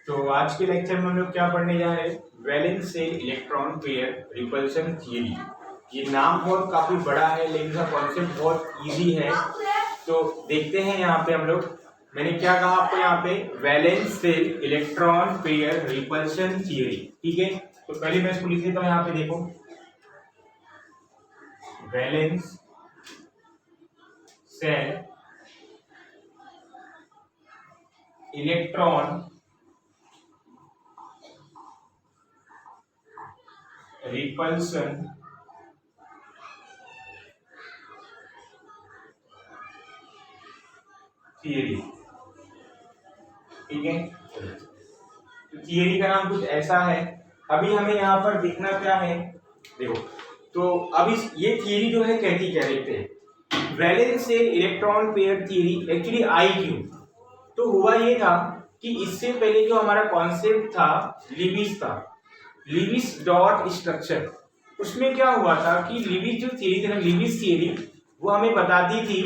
तो आज के लेक्चर में हम लोग क्या पढ़ने जा रहे हैं, valence shell electron pair repulsion theory. ये नाम बहुत काफी बड़ा है लेकिन इसका कॉन्सेप्ट बहुत इजी है। तो देखते हैं यहाँ पे हम लोग, मैंने क्या कहा आपको यहाँ पे, valence shell electron pair repulsion theory. ठीक है, तो पहले मैं इसको लिख देता हूँ यहाँ पे, देखो valence shell electron repulsion theory. ठीक है, तो थियरी का नाम कुछ ऐसा है। अभी हमें यहाँ पर देखना क्या है, देखो तो अभी ये थियरी जो है कहती क्या, देखते हैं। Valence shell electron pair theory actually आई क्यों, तो हुआ ये था कि इससे पहले जो हमारा कॉन्सेप्ट था लिविस था, लिविस डॉट स्ट्रक्चर, उसमें क्या हुआ था कि लिविस जो थियरी थी ना, लिविस थियरी, वो हमें बताती थी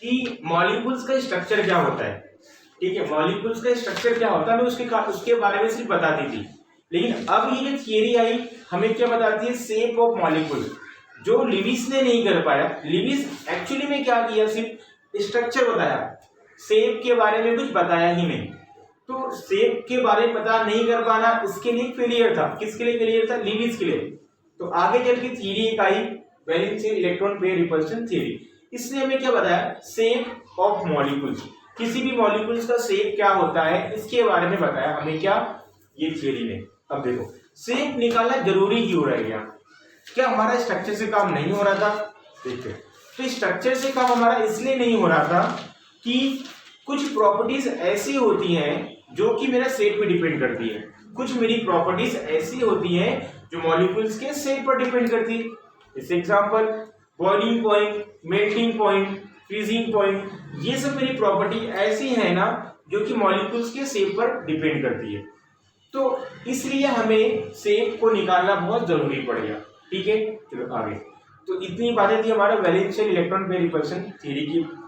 कि मॉलिक्यूल्स का स्ट्रक्चर क्या होता है। ठीक है, मॉलिक्यूल्स का स्ट्रक्चर क्या होता है हमें उसके बारे में सिर्फ बताती थी। लेकिन अब ये जो थियरी आई हमें क्या बताती है, शेप ऑफ मॉलिक्यूल, जो लिविस ने नहीं कर पाया। लिविस एक्चुअली में क्या किया, सिर्फ स्ट्रक्चर बताया, शेप के बारे में कुछ बताया ही नहीं। तो शेप के बारे में पता नहीं कर पाना इसके लिए फेलियर था। किसके लिए फेलियर था, लिविस के लिए। तो आगे चल के थियरी एक आई, valence shell electron pair repulsion theory. इसने हमें क्या बताया, शेप ऑफ मॉलिक्यूल्स, किसी भी मॉलिक्यूल्स का शेप क्या होता है इसके बारे में बताया हमें, क्या, ये थियरी ने। अब देखो, शेप निकालना जरूरी क्यों रह गया, क्या हमारा स्ट्रक्चर से काम नहीं हो रहा था? देखते, तो स्ट्रक्चर से काम हमारा इसलिए नहीं हो रहा था कि कुछ प्रॉपर्टीज ऐसी होती हैं जो कि मेरा शेप पे डिपेंड करती है। कुछ मेरी प्रॉपर्टीज ऐसी होती हैं जो मॉलिक्यूल्स के शेप पर डिपेंड करती है। जैसे example, boiling point, melting point, freezing point, ये सब मेरी प्रॉपर्टी ऐसी है ना जो कि मॉलिक्यूल्स के शेप पर डिपेंड करती है। तो इसलिए हमें शेप को निकालना बहुत जरूरी पड़ गया। ठीक है, चलो आगे। तो इतनी बातें थी हमारा valence shell electron pair repulsion theory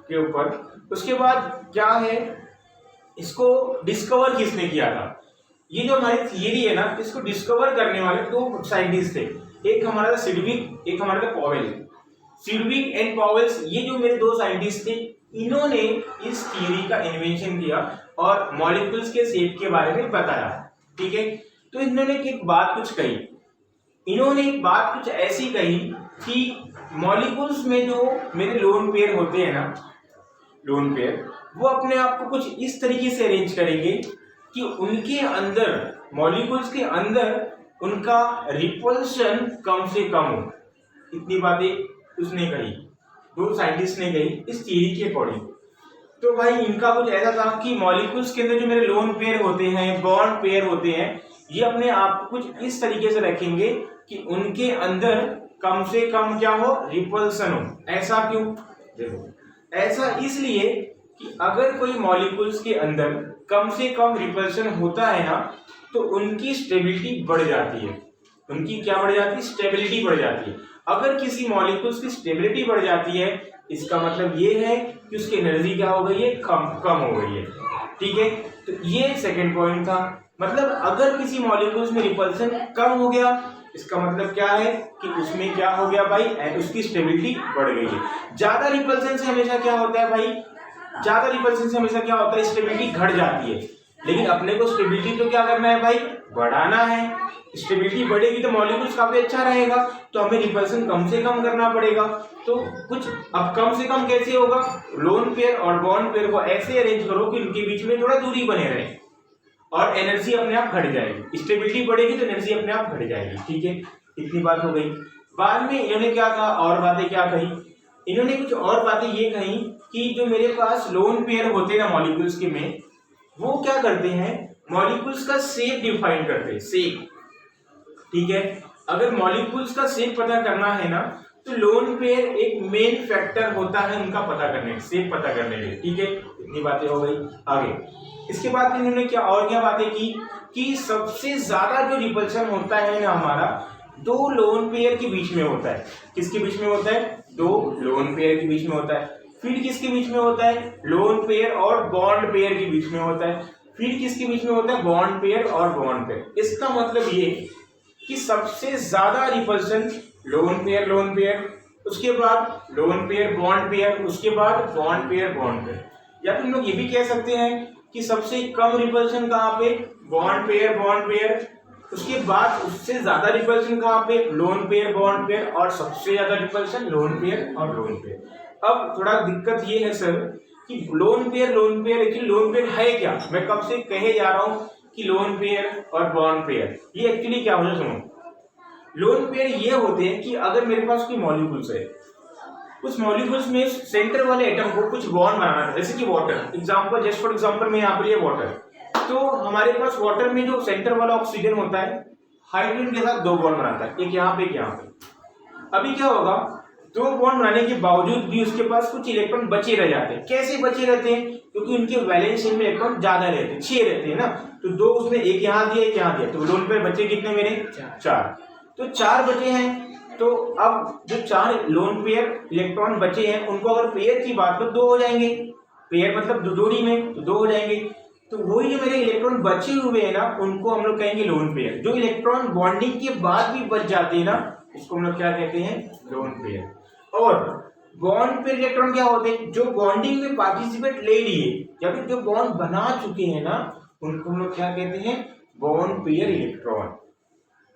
के ऊपर। उसके बाद क्या है, इसको डिस्कवर किसने किया था? ये जो हमारी थियरी है ना, इसको डिस्कवर करने वाले दो साइंटिस्ट थे, एक हमारा था सिडविक, एक हमारा था पॉवेल। सिडविक एंड पॉवेल्स, ये जो मेरे दो साइंटिस्ट थे, इन्होंने इस थियरी का इन्वेंशन किया और मॉलिक्यूल्स के शेप के बारे में बताया। ठीक है, तो इन्होंने एक बात कुछ कही, इन्होंने एक बात कुछ ऐसी कही कि मॉलिक्यूल्स में जो मेरे लोन पेयर होते हैं ना, लोन पेयर, वो अपने आप को कुछ इस तरीके से अरेंज करेंगे कि उनके अंदर, मॉलिक्यूल्स के अंदर, उनका रिपल्शन कम से कम हो। इतनी बातें उसने कही, दो साइंटिस्ट ने कही इस थियरी के अकॉर्डिंग। तो भाई इनका कुछ ऐसा था कि मॉलिक्यूल्स के अंदर जो मेरे लोन पेयर होते हैं, बॉन्ड पेयर होते हैं, ये अपने आप को कुछ इस तरीके से रखेंगे कि उनके अंदर कम से कम क्या हो, रिपल्सन हो। ऐसा क्यों? देखो, ऐसा इसलिए कि अगर कोई मॉलिक्यूल्स के अंदर कम से कम रिपल्सन होता है ना, तो उनकी स्टेबिलिटी बढ़ जाती है। उनकी क्या बढ़ जाती है, स्टेबिलिटी बढ़ जाती है। अगर किसी मॉलिक्यूल्स की स्टेबिलिटी बढ़ जाती है, इसका मतलब ये है कि उसकी एनर्जी क्या हो गई है, कम हो गई है। ठीक है, तो ये सेकंड पॉइंट था। मतलब अगर किसी मॉलिक्यूल्स में रिपल्सन कम हो गया, इसका मतलब क्या है कि उसमें क्या हो गया भाई, उसकी स्टेबिलिटी बढ़ गई है। ज्यादा रिपल्सन से हमेशा क्या होता है भाई, ज्यादा रिपल्सन से हमेशा क्या होता है, स्टेबिलिटी घट जाती है। लेकिन अपने को स्टेबिलिटी तो क्या करना है भाई, बढ़ाना है। स्टेबिलिटी बढ़ेगी तो मॉलिक्यूल्स काफी अच्छा रहेगा, तो हमें रिपल्सन कम से कम करना पड़ेगा। तो कुछ अब कम से कम कैसे होगा, लोन पेयर और बॉन्ड पेयर को ऐसे अरेंज करो कि उनके बीच में थोड़ा दूरी बने रहे और एनर्जी अपने आप घट जाएगी। स्टेबिलिटी बढ़ेगी तो एनर्जी अपने आप घट जाएगी। ठीक है, इतनी बात हो गई। बाद में इन्होंने क्या कहा, और बातें क्या कही, इन्होंने कुछ और बातें ये कही कि जो मेरे पास लोन पेयर होते हैं ना मॉलिक्यूल्स के में, वो क्या करते हैं, मॉलिक्यूल्स का शेप डिफाइन करते हैं, शेप। ठीक है, अगर मॉलिक्यूल्स का शेप पता करना है ना, तो लोन पेयर एक मेन फैक्टर होता है उनका पता करने, शेप पता करने में। ठीक है, इतनी बातें हो गई। आगे इसके बाद इन्होंने क्या बातें की कि सबसे ज्यादा जो रिपल्शन होता है ना हमारा, दो लोन पेयर के बीच में होता है। किसके बीच में होता है, दो लोन पेयर के बीच में होता है। फिर किसके बीच में होता है, लोन पेयर और बॉन्ड पेयर के बीच में होता है। फिर किसके बीच में होता है, बॉन्ड पेयर और बॉन्ड पेयर। इसका मतलब ये कि सबसे ज्यादा रिपल्शन लोन पेयर, उसके बाद लोन पेयर बॉन्ड पेयर, उसके बाद बॉन्ड पेयर बॉन्ड पेयर। या फिर लोग ये भी कह सकते हैं कि सबसे कम रिपल्शन कहाँ पे, बॉन्ड पेयर, उसके बाद उससे ज्यादा रिपल्शन कहाँ पे, लोन पेयर बॉन्ड पेयर, और सबसे ज्यादा रिपल्शन लोन पेयर और लोन पेयर। अब थोड़ा दिक्कत ये है सर कि lone pair actually lone pair है क्या, मैं कब से कहे जा रहा हूँ कि लोन पेयर और बॉन्ड पेयर ये एक्चुअली क्या होता है। सुनो, लोन पेयर ये होते हैं कि अगर मेरे पास कोई मॉलिक्यूल्स है, उस मॉलिक्यूल्स में सेंटर वाले एटम को कुछ बॉन्ड बनाना है, जैसे कि water example, just for example मैं यहाँ पर ये वाटर, तो हमारे पास वाटर में जो सेंटर वाला ऑक्सीजन होता है हाइड्रोजन के साथ दो बॉन्ड बनाता है, एक यहाँ पे एक यहाँ पे। अभी क्या होगा, दो बॉन्ड बनाने के बावजूद भी उसके पास कुछ इलेक्ट्रॉन बचे रह जाते हैं। कैसे बचे रहते हैं, क्योंकि उनके वैलेंस शेल में इलेक्ट्रॉन ज्यादा रहते हैं, 6 रहते हैं ना, तो दो उसने एक यहाँ दिया एक यहाँ दिया, तो लोन पेयर बचे कितने मेरे, 4। तो 4 बचे हैं। तो अब जो 4 लोन पेयर इलेक्ट्रॉन बचे हैं उनको अगर पेयर की बात करें 2 हो जाएंगे, पेयर मतलब जोड़ी में तो 2 हो जाएंगे। तो वही जो मेरे इलेक्ट्रॉन बचे हुए हैं ना उनको हम लोग कहेंगे लोन पेयर। जो इलेक्ट्रॉन बॉन्डिंग के बाद भी बच जाते हैं ना उसको हम लोग क्या कहते हैं, लोन पेयर। और बॉन्ड पेयर इलेक्ट्रॉन क्या होते हैं, जो बॉन्डिंग में पार्टिसिपेट ले लिए या फिर जो बॉन्ड बना चुके हैं ना उनको हम लोग क्या कहते हैं, बॉन्ड पेयर इलेक्ट्रॉन।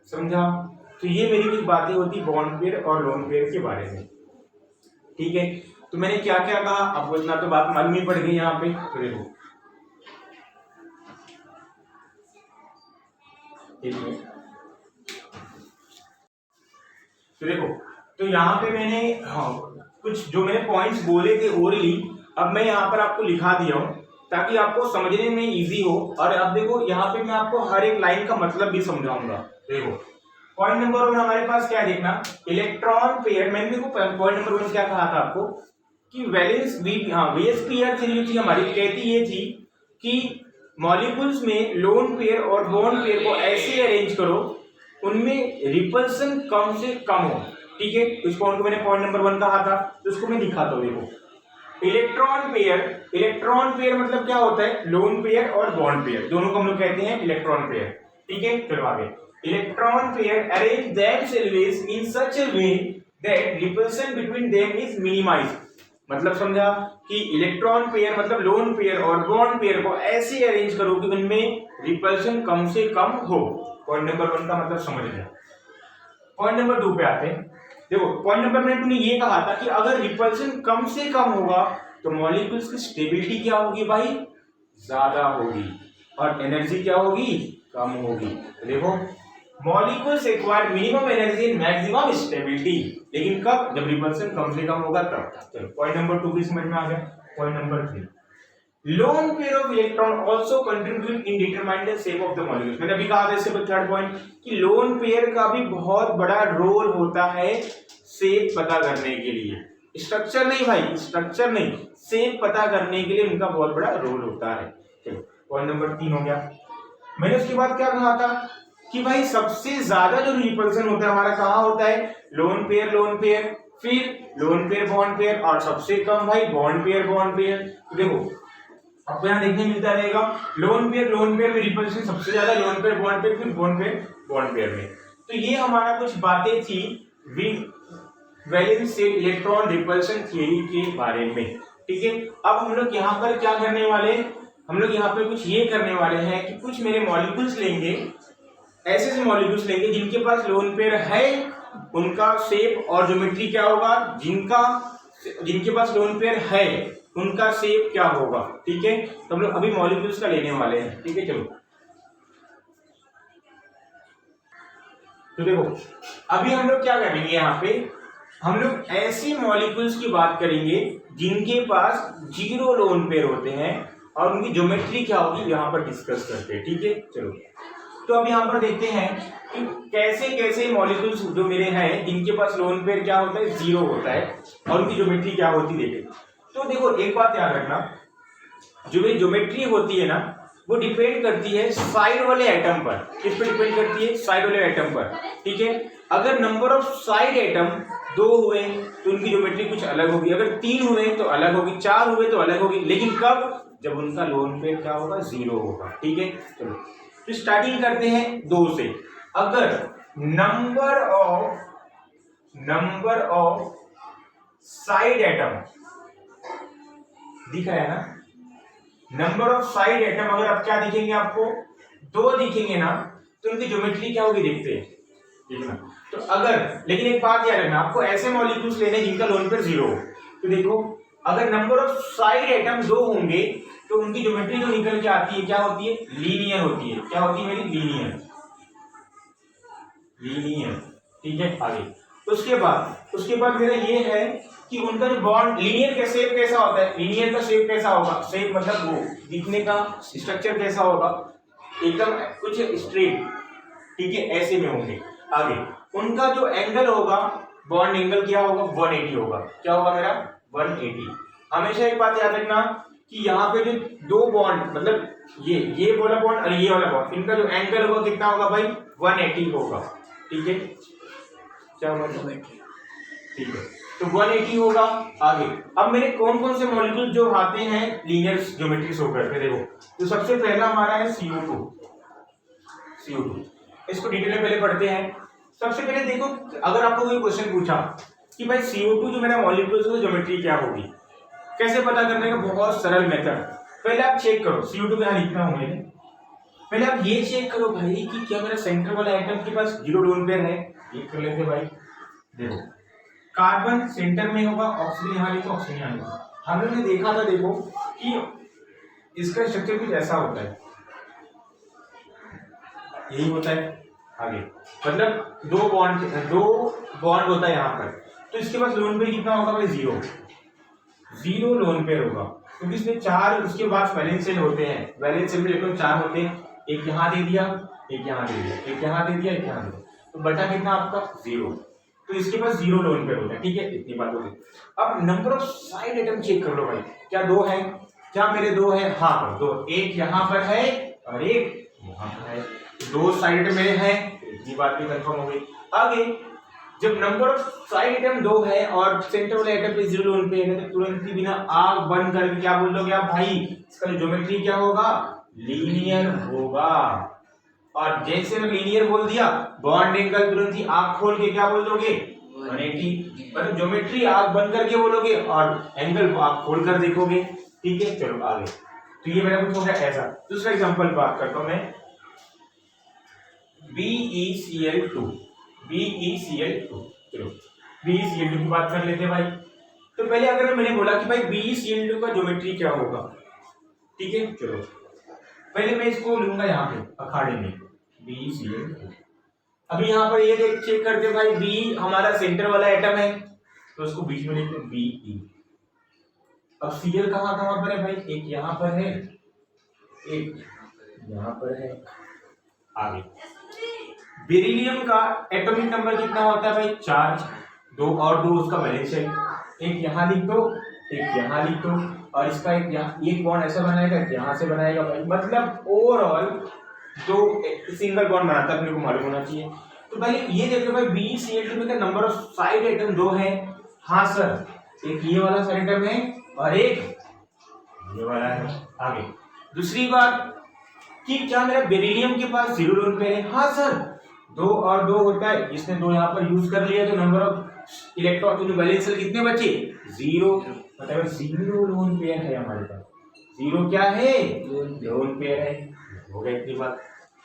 समझा। तो ये मेरी कुछ बातें होती बॉन्ड पेयर और लोन पेयर के बारे में। ठीक है, तो मैंने क्या क्या कहा आपको इतना तो बात मालूम ही पड़ गई यहाँ पे। तो देखो तो यहाँ पे मैंने कुछ जो मैंने पॉइंट्स बोले थे ओरली, अब मैं यहाँ पर आपको लिखा दिया हूँ ताकि आपको समझने में इजी हो। और अब देखो यहाँ पे मैं आपको हर एक लाइन का मतलब भी समझाऊंगा। देखो पॉइंट नंबर 1 हमारे पास क्या है देखना, इलेक्ट्रॉन पेयर। मैंने देखो पॉइंट नंबर 1 क्या कहा था आपको कि वैलेंस वेस पेयर थ्योरी थी हमारी, कहती ये थी कि मॉलिक्यूल्स में लोन पेयर और बॉन्ड पेयर को ऐसे अरेंज करो उनमें रिपल्सन कम से कम हो। ठीक है, इस पॉइंट को मैंने पॉइंट नंबर 1 कहा था, तो इसको मैं दिखाता हूँ। देखो इलेक्ट्रॉन पेयर मतलब क्या होता है, लोन पेयर और बॉन्ड पेयर दोनों को हम लोग कहते हैं इलेक्ट्रॉन पेयर। ठीक है, चलो आगे। Electron pair arrange themselves in such a way that repulsion between them is minimized। मतलब समझा कि इलेक्ट्रॉन पेयर मतलब लोन पेयर और बॉन्ड पेयर को ऐसे अरेंज करो कि उनमें रिपल्शन कम से कम हो। पॉइंट नंबर 1 का मतलब समझ लिया। पॉइंट नंबर 2 पे आते हैं। देखो पॉइंट नंबर 1 ने ये कहा था कि अगर रिपल्शन कम से कम होगा तो मॉलिक्यूल्स की स्टेबिलिटी क्या होगी भाई, ज्यादा होगी, और एनर्जी क्या होगी, कम होगी। तो देखो molecules require minimum energy and maximum stability, लेकिन कब, जब रिपल्शन कम से कम होगा तब। चलो पॉइंट नंबर 2 भी समझ में आ गया। Point number 3, lone pair of electron also contribute in determining the shape of the molecules. मैंने अभी कहा था इससे थर्ड पॉइंट कि लोन पेयर का भी बहुत बड़ा रोल होता है शेप पता करने के लिए। स्ट्रक्चर नहीं भाई, स्ट्रक्चर नहीं, शेप पता करने के लिए उनका बहुत बड़ा रोल होता है। चलो पॉइंट नंबर 3 हो गया। मैंने उसके बाद क्या कहा था कि भाई सबसे ज्यादा जो रिपल्सन होता है हमारा कहाँ होता है, लोन पेयर, फिर लोन पेयर बॉन्ड पेयर, और सबसे कम भाई बॉन्ड पेयर। तो देखो आपको यहाँ देखने मिलता रहेगा लोन पेयर में रिपल्सन सबसे ज्यादा, लोन पेयर फिर बॉन्ड पेयर में। तो ये हमारा कुछ बातें थी valence shell electron repulsion theory के बारे में। ठीक है, अब हम लोग यहाँ पर क्या करने वाले, हम लोग यहाँ पे कुछ ये करने वाले हैं कि कुछ मेरे मॉलिक्यूल्स लेंगे, ऐसे मॉलिक्यूल्स लेंगे जिनके पास लोन पेयर है, उनका शेप और ज्योमेट्री क्या होगा, जिनके पास लोन पेयर है उनका शेप क्या होगा। ठीक है, तो हम लोग अभी मॉलिक्यूल्स का लेने वाले हैं। ठीक है, चलो तो देखो अभी हम लोग क्या करेंगे, यहाँ पे हम लोग ऐसे मॉलिक्यूल्स की बात करेंगे जिनके पास 0 लोन पेयर होते हैं और उनकी ज्योमेट्री क्या होगी यहाँ पर डिस्कस करते हैं। ठीक है, चलो तो अब यहाँ पर देखते हैं कि कैसे कैसे मॉलिक्यूल्स जो मेरे हैं जिनके पास लोन पेयर क्या होता है, 0 होता है, और उनकी ज्योमेट्री क्या होती है देखें। तो देखो एक बात याद रखना, जो ये ज्योमेट्री होती है ना वो डिपेंड करती है साइड वाले एटम पर। किस पे डिपेंड करती है, साइड वाले एटम पर। ठीक है, अगर नंबर ऑफ साइड एटम 2 हुए तो उनकी ज्योमेट्री कुछ अलग होगी, अगर 3 हुए तो अलग होगी, 4 हुए तो अलग होगी, लेकिन कब, जब उनका लोन पेयर क्या होगा, 0 होगा। ठीक है, चलो तो स्टार्टिंग करते हैं 2 से। अगर नंबर ऑफ साइड एटम दिख रहा है ना, नंबर ऑफ साइड एटम अगर आप क्या दिखेंगे, आपको 2 दिखेंगे ना, तो उनकी ज्योमेट्री क्या होगी देखते हैं, ठीक है। तो अगर, लेकिन एक बात याद रखना, आपको ऐसे मॉलिक्यूल्स लेने जिनका लोन पेयर 0 हो। तो देखो अगर नंबर ऑफ साइड एटम 2 होंगे तो उनकी ज्योमेट्री जो निकल के आती है क्या होती है, लीनियर होती है। क्या होती है मेरी, लीनियर। ठीक है, आगे उसके बाद मेरा ये है कि उनका जो बॉन्ड लीनियर का शेप कैसा होता है, लीनियर का शेप कैसा होगा, शेप मतलब वो दिखने का स्ट्रक्चर कैसा होगा, एकदम कुछ स्ट्रेट। ठीक है, ऐसे में होंगे। आगे उनका जो एंगल होगा, बॉन्ड एंगल क्या होगा, 180 होगा। क्या होगा मेरा, 180। हमेशा एक बात याद रखना कि यहाँ पे जो 2 बॉन्ड, मतलब ये वाला बॉन्ड और ये वाला बॉन्ड, इनका जो एंगल होगा कितना होगा भाई, 180 होगा। ठीक है, क्या होगा, ठीक है, तो 180 होगा। आगे अब मेरे कौन कौन से मॉलिक्यूल जो आते हैं लीनियर ज्योमेट्री शो करते, देखो तो सबसे पहला हमारा है CO2। इसको डिटेल में पहले पढ़ते हैं। सबसे पहले देखो, अगर आपको कोई क्वेश्चन पूछा कि भाई CO2 जो मेरा मॉलिक्यूल है ज्योमेट्री क्या होगी, कैसे पता करने का, बहुत सरल मेथड। पहले आप चेक करो, CO2 का लिखना होगा, पहले आप ये चेक करो भाई कि क्या मेरा सेंटर वाला एटम के पास 0 लोन पेयर है। ये कर लेते भाई, देखो कार्बन सेंटर में होगा, ऑक्सीजन यहाँ लिखो, ऑक्सीजन यहाँ लिखो। हम लोगों ने देखा था देखो कि इसका स्ट्रक्चर कुछ ऐसा होता है, यही होता है। आगे मतलब 2 बॉन्ड होता है यहाँ पर, तो इसके पास लोन पेयर कितना होगा भाई, 0 लोन पेयर होगा, क्योंकि इसमें 4 उसके बाद वैलेंस शेल होते हैं। वैलेंस शेल में देखो 4 होते हैं, एक यहाँ दे दिया, एक यहाँ दे दिया, एक यहाँ दे दिया, एक यहाँ दे दिया, तो बचा कितना आपका, 0। तो इसके पास 0 लोन पेयर होता है। ठीक है, इतनी बात होगी। अब number of side atom check कर लो भाई, क्या 2 है, क्या मेरे 2 है, हाँ 2, एक यहाँ पर है और एक यहाँ पर है, 2 साइड एटम मेरे हैं, इतनी बात भी कंफर्म हो गई। आगे जब नंबर ऑफ साइड एटम 2 है और सेंटर वाले एटम पे 0 लोन पेयर है, तो तुरंत ही बिना आग बंद करके क्या बोल दोगे आप भाई, इसका ज्योमेट्री क्या होगा, लीनियर होगा। और जैसे मैं लीनियर बोल दिया, बॉन्ड एंगल तुरंत ही आंख खोल के क्या बोल दोगे, 180। मतलब ज्योमेट्री आंख बंद करके बोलोगे और एंगल आंख खोल कर देखोगे। ठीक है, चलो आगे। तो ये मेरा कुछ हो गया ऐसा। दूसरा एग्जांपल बात करता हूं मैं, BeCl2। चलो BeCl2 की बात कर लेते हैं भाई। तो पहले अगर मैंने बोला कि भाई BeCl2 का ज्योमेट्री क्या होगा, ठीक है, चलो पहले मैं इसको लूंगा यहाँ पे अखाड़े में, BeCl2। अभी यहाँ पर ये देख चेक करते भाई, B हमारा सेंटर वाला एटम है, तो उसको बीच में लिखते Be। अब Cl कहाँ पर है भाई, एक यहाँ पर है, एक यहाँ पर है। आगे बेरिलियम का एटॉमिक नंबर कितना होता है भाई, 4, 2 और 2 उसका वैलेंस है। एक यहाँ लिख दो, एक यहाँ लिख दो, और इसका एक यहाँ, एक बॉन्ड ऐसा बनाएगा, यहाँ से बनाएगा भाई, मतलब ओवरऑल 2 सिंगल बॉन्ड बनाता है, अपने को मालूम होना चाहिए। तो भाई ये देखो भाई BeCl2 का नंबर ऑफ साइड एटम 2 है। हाँ सर, एक ये वाला साइड एटम है और एक ये वाला है। आगे दूसरी बात कि क्या मेरा बेरिलियम के पास 0 लोन पेयर है, हाँ सर 2 और 2 होता है, इसने 2 यहाँ पर यूज कर लिया, तो नंबर ऑफ इलेक्ट्रॉन तो वैलेंस शेल कितने बचे, 0, मतलब 0 लोन पेयर है हमारे पास। 0 क्या है, लोन पेयर है। हो गया इतनी बात,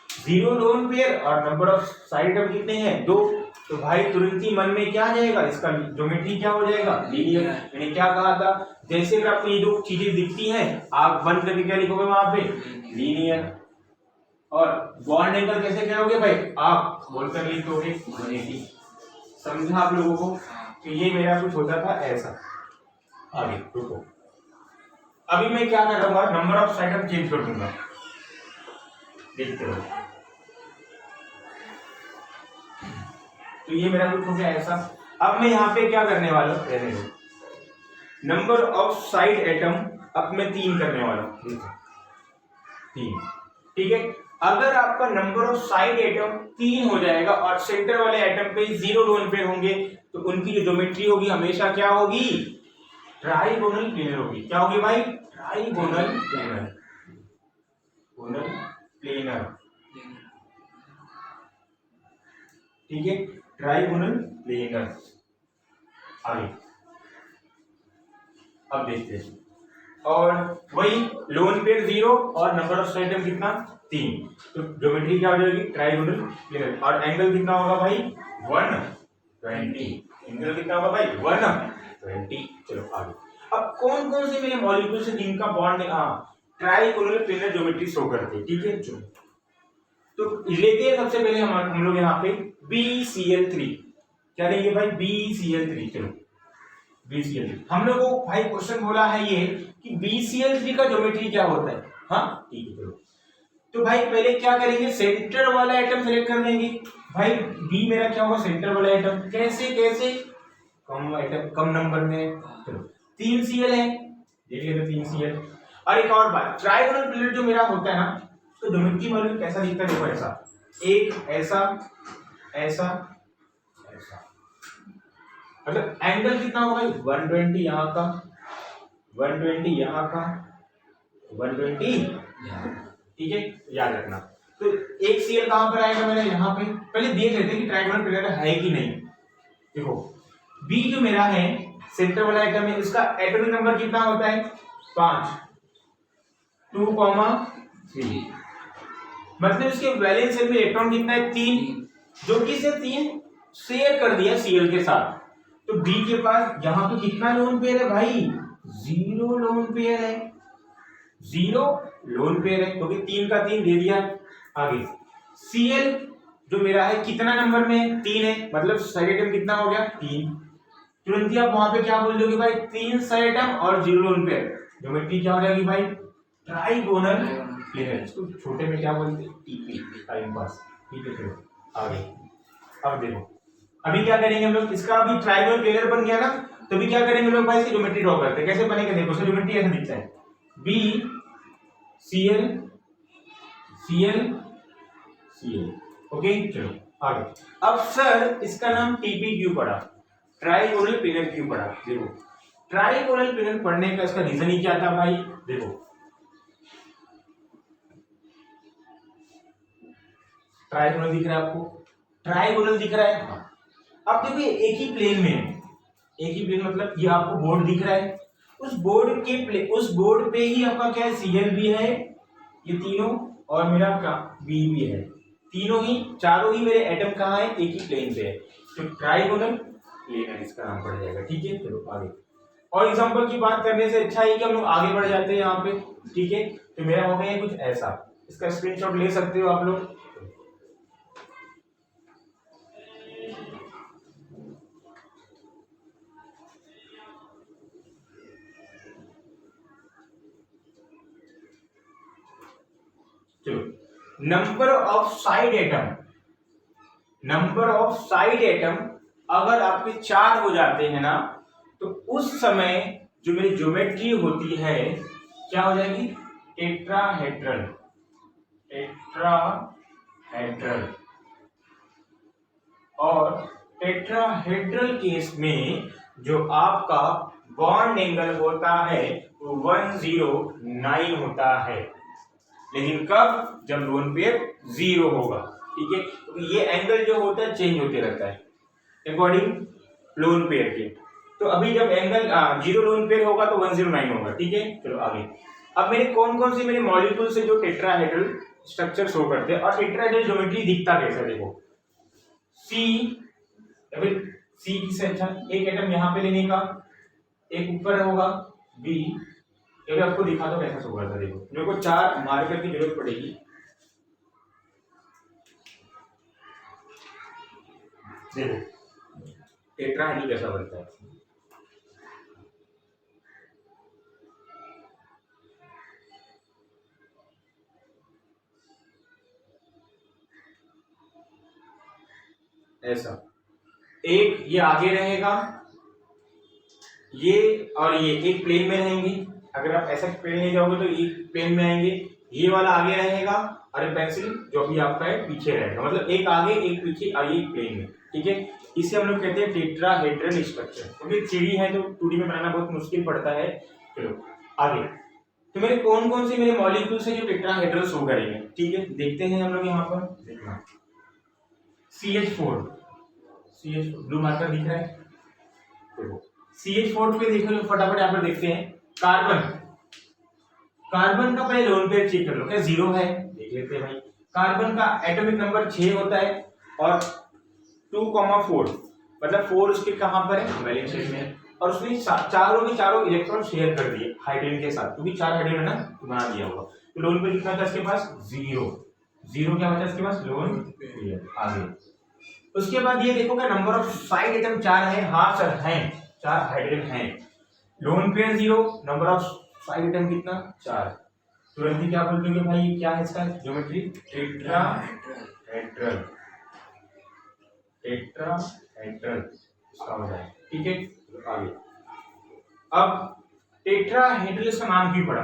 0 लोन पेयर और नंबर ऑफ साइड एटम कितने हैं, 2। तो भाई तुरंत ही मन में क्या आ जाएगा, इसका ज्योमेट्री क्या हो जाएगा, लीनियर। मैंने क्या कहा था, जैसे अगर आपको ये 2 चीजें दिखती हैं, आप बंद करके क्या लिखोगे वहां पे, लीनियर। और बॉन्ड एंगल कैसे करोगे भाई, आप बोलकर लिख दोगे 180। समझा आप लोगों को। तो ये मेरा कुछ होता था ऐसा। आगे रुको, अभी मैं क्या कर रहा हूँ, number of side atom change कर दूंगा, देखते रहो। तो ये मेरा कुछ हो गया ऐसा। अब मैं यहाँ पे क्या करने वाला हूँ, रहने दो, नंबर ऑफ साइड एटम अब मैं 3 करने वाला हूँ, 3। ठीक है, अगर आपका नंबर ऑफ साइड एटम 3 हो जाएगा और सेंटर वाले एटम पे 0 लोन पेयर होंगे, तो उनकी जो ज्योमेट्री होगी हमेशा क्या होगी, ट्राइगोनल प्लेनर होगी। क्या होगी भाई, ट्राइगोनल प्लेनर, गोनल प्लेनर, ठीक है, ट्राइगोनल प्लेनर। आगे अब देखते हैं, और वही लोन पेयर 0 और नंबर ऑफ साइड कितना 3, तो ज्योमेट्री क्या हो जाएगी ट्राइगोनल प्लेनर। और एंगल कितना होगा भाई 120, एंगल कितना होगा भाई 120। चलो आगे, अब कौन कौन से मेरे मॉलिक्यूल से जिनका bond trigonal planar geometry show करते हैं, ठीक है। चलो तो लेते हैं सबसे पहले हम लोग यहाँ पे BCl3, क्या लेंगे भाई BCl3। चलो BCl3 हम लोग को भाई क्वेश्चन बोला है ये कि BCl3 का ज्योमेट्री क्या होता है, हाँ ठीक है। चलो तो भाई पहले क्या करेंगे, सेंटर वाला एटम सेलेक्ट कर लेंगे। भाई बी मेरा क्या होगा सेंटर वाला एटम, कैसे कैसे कम एटम कम नंबर में। चलो 3 Cl है, देखिए तो 3 Cl। और एक और बात, ट्राइगोनल प्लेनर जो मेरा होता है ना, तो ज्योमेट्री मॉडल कैसा दिखता है, देखो ऐसा, एक ऐसा ऐसा ऐसा, मतलब एंगल कितना होगा 120 यहाँ का, 120 यहाँ का, 120 ठीक है, याद रखना। तो एक Cl कहां पर आएगा मेरा यहाँ पे, पहले देख लेते हैं कि ट्राइगोनल प्लेनर है कि नहीं। देखो बी जो मेरा है सेंटर वाला एटम है, उसका एटॉमिक नंबर कितना होता है 5, 2,3, मतलब इसके वैलेंस शेल में इलेक्ट्रॉन कितना है 3, जो कि इसे 3 शेयर कर दिया Cl के साथ। तो बी के पास यहाँ पे कितना लोन पेयर है भाई 0 लोन पेयर है, 0 लोन पेयर है, क्योंकि 3 का 3 दे दिया। आगे Cl जो मेरा है कितना नंबर में है 3 है, मतलब साइड एटम कितना हो गया 3। तुरंत ही आप वहां पे क्या बोल दोगे भाई 3 साइड एटम और 0 लोन पेयर, ज्योमेट्री क्या हो जाएगी भाई ट्राइगोनल प्लेनर। इसको छोटे में क्या बोलते हैं टीपी, टाइम पास, ठीक है। चलो आगे, अब देखो अभी क्या करेंगे हम लोग, इसका अभी ट्राइगोनल प्लेनर बन गया ना, तो अभी क्या करेंगे हम लोग भाई इसकी ज्योमेट्री ड्रॉ करते हैं। कैसे बनेगा देखो, इसका ज्योमेट्री ऐसा दिखता है BCl Cl Cl, ओके। चलो आगे, अब सर इसका नाम टीपी क्यों पड़ा, ट्राइगोनल प्लेनर क्यों पड़ा। देखो ट्राइगोनल प्लेनर पढ़ने का इसका रीजन ही क्या था भाई, देखो ट्राइगोनल दिख रहा है आपको, ट्राइगोनल दिख रहा है, हाँ। अब देखो एक ही प्लेन में, एक ही प्लेन मतलब ये आपको बोर्ड दिख रहा है, उस बोर्ड पे ही आपका क्या है Cl भी है, ये तीनों, और मेरा क्या B भी है, तीनों ही चारों ही मेरे एटम कहाँ है एक ही प्लेन पे है, तो ट्राइगोनल प्लेनर इसका नाम पड़ जाएगा, ठीक है। चलो आगे, और एग्जांपल की बात करने से अच्छा है कि हम लोग आगे बढ़ जाते हैं यहाँ पे, ठीक है। तो मेरा हो गया कुछ ऐसा, इसका स्क्रीनशॉट ले सकते हो आप लोग। चलो number of side atom, number of side atom अगर आपके 4 हो जाते हैं ना, तो उस समय जो मेरी ज्योमेट्री होती है क्या हो जाएगी टेट्राहेड्रल, टेट्राहेड्रल। और टेट्राहेड्रल केस में जो आपका बॉन्ड एंगल होता है वो 109 होता है, लेकिन कब, जब लोन पेयर 0 होगा, ठीक है। तो ये एंगल जो होता है चेंज होते रहता है अकॉर्डिंग लोन पेयर के। तो अभी जब एंगल 0 लोन पेयर होगा तो 109 होगा, ठीक है। चलो आगे, अब मेरे कौन कौन से मेरे मॉलिक्यूल से जो टेट्राहेड्रल स्ट्रक्चर शो करते हैं, और टेट्राहेड्रल ज्योमेट्री दिखता कैसा, देखो C, C से अच्छा एक एटम यहाँ पे लेने का, एक ऊपर होगा B, ये आपको दिखा दो कैसा शो करता है। देखो मेरे को 4 मार्कर की जरूरत पड़ेगी, देखो टेट्राहेड्रल कैसा बनता है। ऐसा एक ये आगे रहेगा, ये और ये एक प्लेन में रहेंगे, अगर आप ऐसा प्लेन ले जाओगे तो एक प्लेन में आएंगे, ये वाला आगे रहेगा और ये पेंसिल जो भी आपका है पीछे रहेगा, मतलब एक आगे एक पीछे और ये प्लेन में, ठीक है। इसे हम लोग कहते हैं टेट्राहेड्रल स्ट्रक्चर, क्योंकि 3D है तो 2D में बनाना बहुत मुश्किल पड़ता है। चलो आगे, तो मेरे कौन कौन से मेरे मॉलिक्यूल्स है जो टेट्राहेड्रल शो करेंगे, ठीक है देखते हैं हम लोग यहाँ पर। देखना CH4 ब्लू मार्कर दिख रहा है, देखो CH4 पे देखो फटाफट यहाँ पर देखते हैं। कार्बन का पहले लोन पेयर चेक कर लो, क्या 0 है, देख लेते हैं भाई। कार्बन का एटॉमिक नंबर 6 होता है और 2,4 मतलब 4 उसके कहां पर है, वैलेंस शेल में, और उसने चारों के चारों इलेक्ट्रॉन शेयर कर दिए हाइड्रोजन के साथ, क्योंकि 4 हाइड्रोजन है ना बना दिया होगा। तो लोन पेयर कितना था इसके पास, 0 क्या बचा इसके पास, लोन पेयर। आगे उसके बाद ये देखो क्या नंबर ऑफ साइड एटम 4 है, हाँ सर हैं 4 हाइड्रोजन हैं, lone pair 0, number of side atom कितना 4। तुरंत ही क्या बोल दोगे भाई ये क्या है इसका ज्योमेट्री, टेट्राहेड्रल इसका हो जाए, ठीक है। आगे अब टेट्राहेड्रल इसका नाम क्यों पड़ा,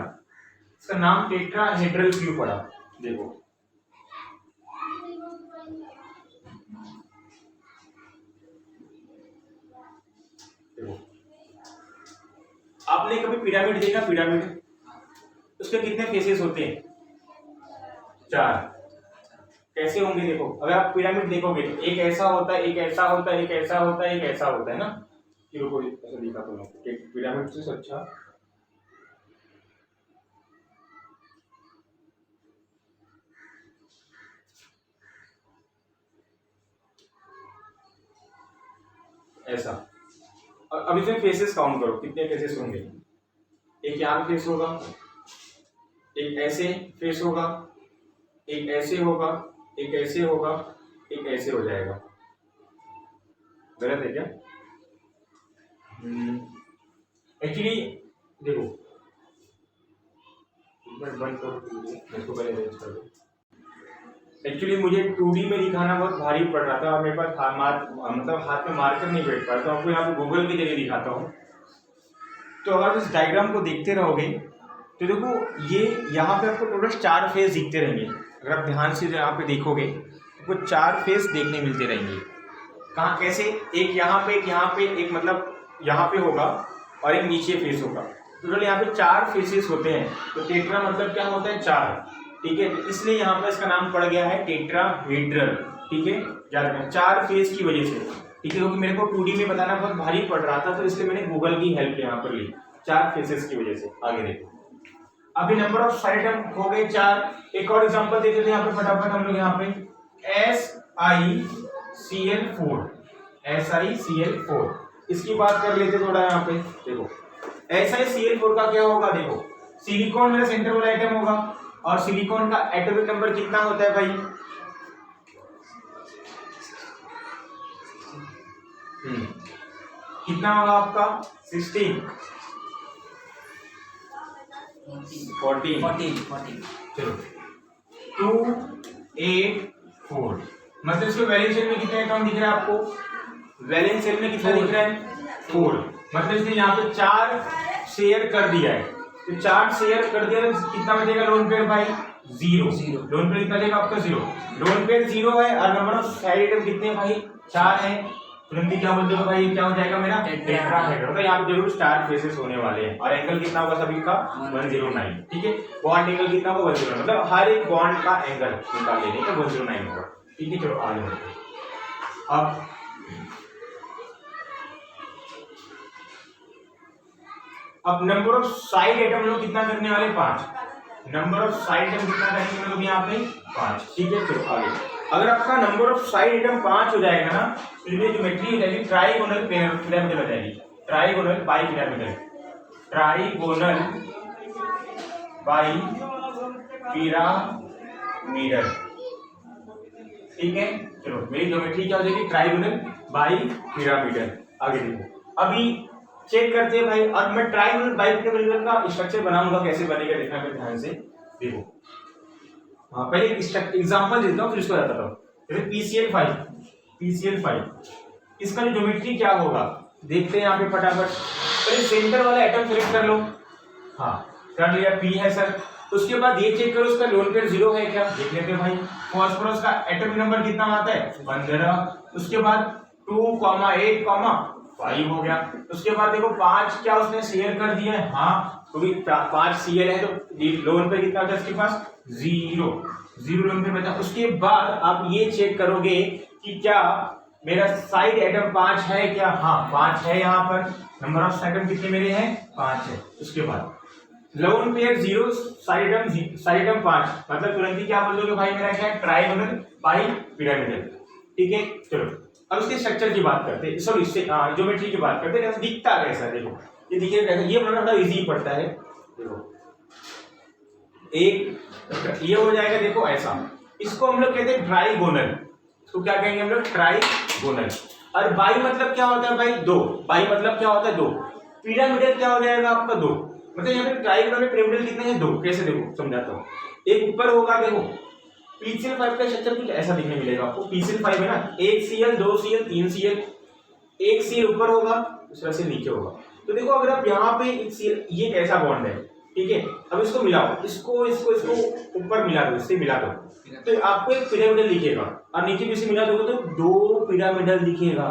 इसका नाम टेट्राहेड्रल क्यों पड़ा, देखो आपने कभी पिरामिड देखा, पिरामिड उसके कितने फेसेस होते हैं, 4। कैसे होंगे देखो, अगर आप पिरामिड देखोगे तो एक ऐसा होता है, एक ऐसा होता है, एक ऐसा होता है, एक ऐसा होता है ना, को ऐसा दिखा तो एक पिरामिड से अच्छा ऐसा। अब इसमें फेसेस काउंट करो, कितने फेसेस होंगे, एक यहाँ पे फेस होगा, एक ऐसे फेस होगा, एक ऐसे होगा, एक ऐसे होगा, एक ऐसे हो जाएगा, गलत है क्या? एक्चुअली देखो बंद करो, पहले अरेंज कर दो। एक्चुअली मुझे 2D में दिखाना बहुत भारी पड़ रहा था और मेरे पास मतलब हाथ में मार्कर नहीं बैठ पा रहा, तो आपको यहाँ पे गूगल की जगह दिखाता हूँ। तो अगर इस डायग्राम को देखते रहोगे तो देखो ये यहाँ पे आपको टोटल 4 फेस दिखते रहेंगे, अगर आप ध्यान से यहाँ पे देखोगे तो 4 फेस देखने मिलते रहेंगे। कहाँ कैसे, एक यहाँ पे, एक यहाँ पे, एक मतलब यहाँ पे होगा और एक नीचे फेस होगा, टोटल यहाँ पे 4 फेसेस होते हैं। तो टेट्रा मतलब क्या होता है 4, ठीक है, तो इसलिए यहाँ पर इसका नाम पड़ गया है टेट्राहेड्रल, ठीक है, याद रखना 4 फेस की वजह से, ठीक है, क्योंकि मेरे को 2D में बताना बहुत भारी पड़ रहा था, तो इसलिए मैंने गूगल की हेल्प यहाँ पर ली, 4 फेसेस की वजह से। आगे देखो, अभी नंबर ऑफ साइड एटम हो गए 4। एक और एग्जांपल देते थे यहाँ पे फटाफट हम लोग, यहाँ पे SiCl4, इसकी बात कर लेते थोड़ा। यहाँ पे देखो SiCl4 का क्या होगा, देखो सिलिकॉन मेरा सेंटर वाला आइटम होगा और सिलिकॉन का एटॉमिक नंबर कितना होता है भाई, कितना होगा आपका 16 14 चलो 2 8 4, मतलब इसके वैलेंस शेल में कितने इलेक्ट्रॉन दिख रहा है आपको, वैलेंस शेल में कितना दिख रहा है 4, मतलब इसने यहाँ पे 4 शेयर कर दिया है, तो 4 शेयर कर दिया तो कितना बचेगा लोन पेयर भाई 0, लोन पेयर कितना बचेगा आपका 0, लोन पेयर 0 है और नंबर ऑफ साइड एटम कितने हैं भाई 4 है, तुरंत क्या बोलते हो भाई क्या हो जाएगा मेरा टेट्राहेड्रल। तो यहाँ पे जरूर 4 फेसेस होने वाले हैं और एंगल कितना होगा सभी का 109, ठीक है, बॉन्ड एंगल कितना होगा 109, मतलब हर एक बॉन्ड का एंगल निकाल लेने का 109 होगा, ठीक है। चलो आगे बढ़ते हैं। अब नंबर ऑफ साइड एटम लोग कितना करने वाले 5, नंबर ऑफ साइड एटम कितना करेंगे लोग यहाँ पे 5, ठीक है। चलो आगे, अगर आपका नंबर ऑफ साइड एटम 5 हो जाएगा ना तो ये ज्योमेट्री हो जाएगी ट्राइगोनल पिरामिडल हो जाएगी, trigonal bi pyramidal, trigonal bi pyramidal, ठीक है। चलो मेरी ज्योमेट्री क्या हो जाएगी ट्राइगोनल बाई पिरामिडल। आगे देखो, अभी चेक करते हैं भाई, और मैं ट्राइगोनल बाई पिरामिडल का स्ट्रक्चर बनाऊंगा, कैसे बनेगा देखना मेरे ध्यान से देखो। हाँ पहले एग्जांपल देता हूँ फिर इसको बताता हूँ। PCl5 इसका जो ज्योमेट्री क्या होगा देखते हैं यहाँ पे फटाफट। पहले सेंटर वाला एटम सेलेक्ट कर लो, हाँ कर लिया, P है सर। उसके बाद ये चेक करो उसका लोन पेयर 0 है क्या, देख लेते हैं भाई। फॉस्फोरस का एटॉमिक नंबर कितना आता है 15। उसके बाद 2, 8, 5 हो गया। उसके बाद देखो 5 क्या उसने शेयर कर दिया है, हाँ, क्योंकि 5 सीएल है तो लोन पे कितना बचा इसके पास, 0 लोन पे बचा। उसके बाद आप ये चेक करोगे कि क्या मेरा साइड आइटम 5 है क्या, हाँ 5 है, यहाँ पर नंबर ऑफ आइटम कितने मेरे हैं, 5 है। उसके बाद लोन पेयर 0, साइड आइटम 5, मतलब तुरंत ही क्या बोल दोगे भाई मेरा क्या है, ट्राइगोनल बाई पिरामिडल। ठीक है, चलो अब इसके स्ट्रक्चर की बात करते हैं, सॉरी इससे ज्योमेट्री की बात करते हैं, दिखता कैसा, देखो ये दिखेगा कैसा, ये बनाना थोड़ा इजी पड़ता है। देखो एक ये हो जाएगा, देखो ऐसा, इसको हम लोग कहते हैं ट्राइगोनल, इसको क्या कहेंगे हम लोग, ट्राइगोनल। और बाई मतलब क्या होता है भाई, 2, बाई मतलब क्या होता है 2, पिरामिडल क्या हो जाएगा आपका 2, मतलब यहाँ पे ट्राइगोनल में पिरामिडल कितने हैं, 2। कैसे देखो समझाता हूँ, एक ऊपर होगा, देखो PCl5 का स्ट्रक्चर कुछ ऐसा दिखने मिलेगा आपको, PCl5 है ना, 1 Cl 2 Cl 3 Cl, एक Cl ऊपर होगा दूसरा Cl नीचे होगा। तो देखो अगर आप यहाँ पे एक Cl, ये कैसा बॉन्ड है, ठीक है, अब इसको मिलाओ, इसको इसको इसको ऊपर मिला दो, इससे मिला दो, तो आपको एक पिरामिडल दिखेगा, और नीचे भी इसे मिला दोगे तो 2 पिरामिडल दिखेगा।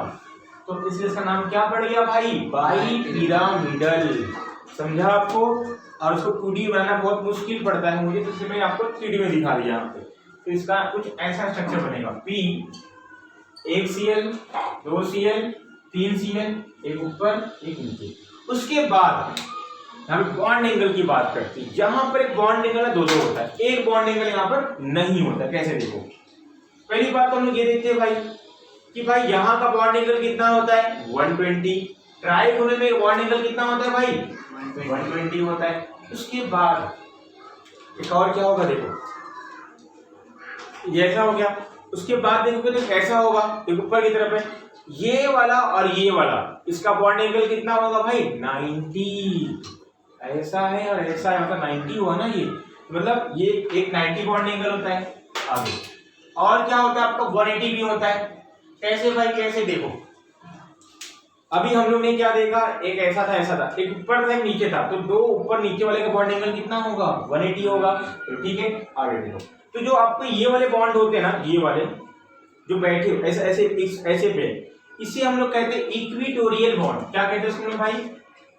तो इसलिए इसका नाम क्या पड़ गया भाई, बाई पिरामिडल। समझा आपको? और उसको 2D बनाना बहुत मुश्किल पड़ता है मुझे, तो इसलिए मैंने आपको 3D में दिखा दिया यहाँ पे। तो इसका कुछ ऐसा स्ट्रक्चर बनेगा, P 1 Cl 2 Cl 3 Cl, एक ऊपर एक नीचे। उसके बाद यहाँ पे बॉन्ड एंगल की बात करते हैं, यहाँ पर एक बॉन्ड एंगल है 2 होता है, एक बॉन्ड एंगल यहाँ पर नहीं होता। कैसे देखो, पहली बात तो हम लोग ये देखते हैं भाई कि भाई यहाँ का बॉन्ड एंगल कितना होता है, 120, ट्राइगोनल में बॉन्ड एंगल कितना होता है भाई, 120 होता है। उसके बाद एक और क्या होगा, देखो ये ऐसा हो गया। उसके बाद देखोगे तो कैसा होगा, एक ऊपर की तरफ है, ये वाला और ये वाला, इसका बॉन्ड एंगल कितना होगा भाई, 90। ऐसा है और ऐसा है, मतलब 90 हुआ ना ये, मतलब ये एक 90 बॉन्ड एंगल होता है। आगे और क्या होता है आपका, 180 भी होता है। कैसे भाई, कैसे देखो, अभी हम लोग ने क्या देखा, एक ऐसा था ऐसा था, एक ऊपर था एक नीचे था, तो 2 ऊपर नीचे वाले का बॉन्ड एंगल कितना होगा, 180 होगा। तो ठीक है, आगे देखो, तो जो आपको ये वाले बॉन्ड होते हैं ना, ये वाले जो बैठे ऐसे ऐसे ऐसे पे, इसे हम लोग कहते हैं इक्विटोरियल बॉन्ड। क्या कहते हैं इसको भाई,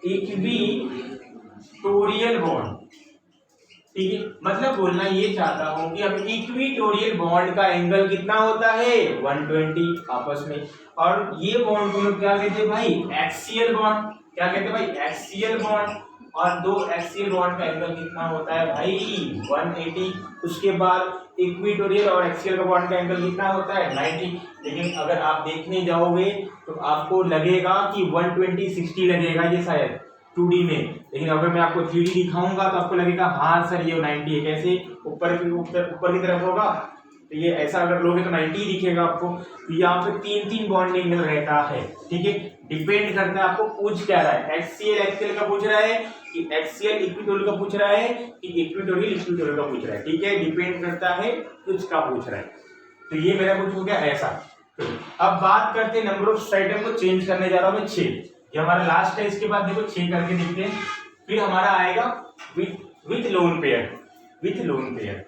इक्विटोरियल बॉन्ड। ठीक है, मतलब बोलना ये चाहता हूं कि अब इक्विटोरियल बॉन्ड का एंगल कितना होता है, 120 आपस में। और ये बॉन्ड को लोग क्या कहते हैं भाई, एक्सियल बॉन्ड। क्या कहते हैं भाई, एक्सियल बॉन्ड। और 2 एक्सियल बॉन्ड का एंगल कितना होता है भाई, 180। उसके बाद इक्विटोरियल और एक्सियल का बॉन्ड का एंगल कितना होता है, 90। लेकिन अगर आप देखने जाओगे तो आपको लगेगा कि 120 60 लगेगा ये शायद 2D में, लेकिन अगर मैं आपको 3D दिखाऊंगा तो आपको लगेगा हाँ सर ये 90 है। कैसे, ऊपर की तरफ होगा तो ये ऐसा अगर लोगे तो 90 ही दिखेगा आपको। तो यहाँ पे 3 बॉन्ड एंगल रहता है। ठीक है, डिपेंड करता है आपको पूछ क्या रहा है, एक्सियल एक्सियल का पूछ रहा है कि एक्सियल इक्विटोरियल का पूछ रहा है कि इक्विटोरियल इक्विटोरियल का पूछ रहा है। ठीक है, डिपेंड करता है कुछ का पूछ रहा है। तो ये मेरा कुछ हो गया ऐसा। तो अब बात करते हैं नंबर ऑफ आइटम को चेंज करने जा रहा हूं मैं 6, ये हमारा लास्ट है। इसके बाद देखो 6 करके देखते हैं, फिर हमारा आएगा with lone pair, with lone pair.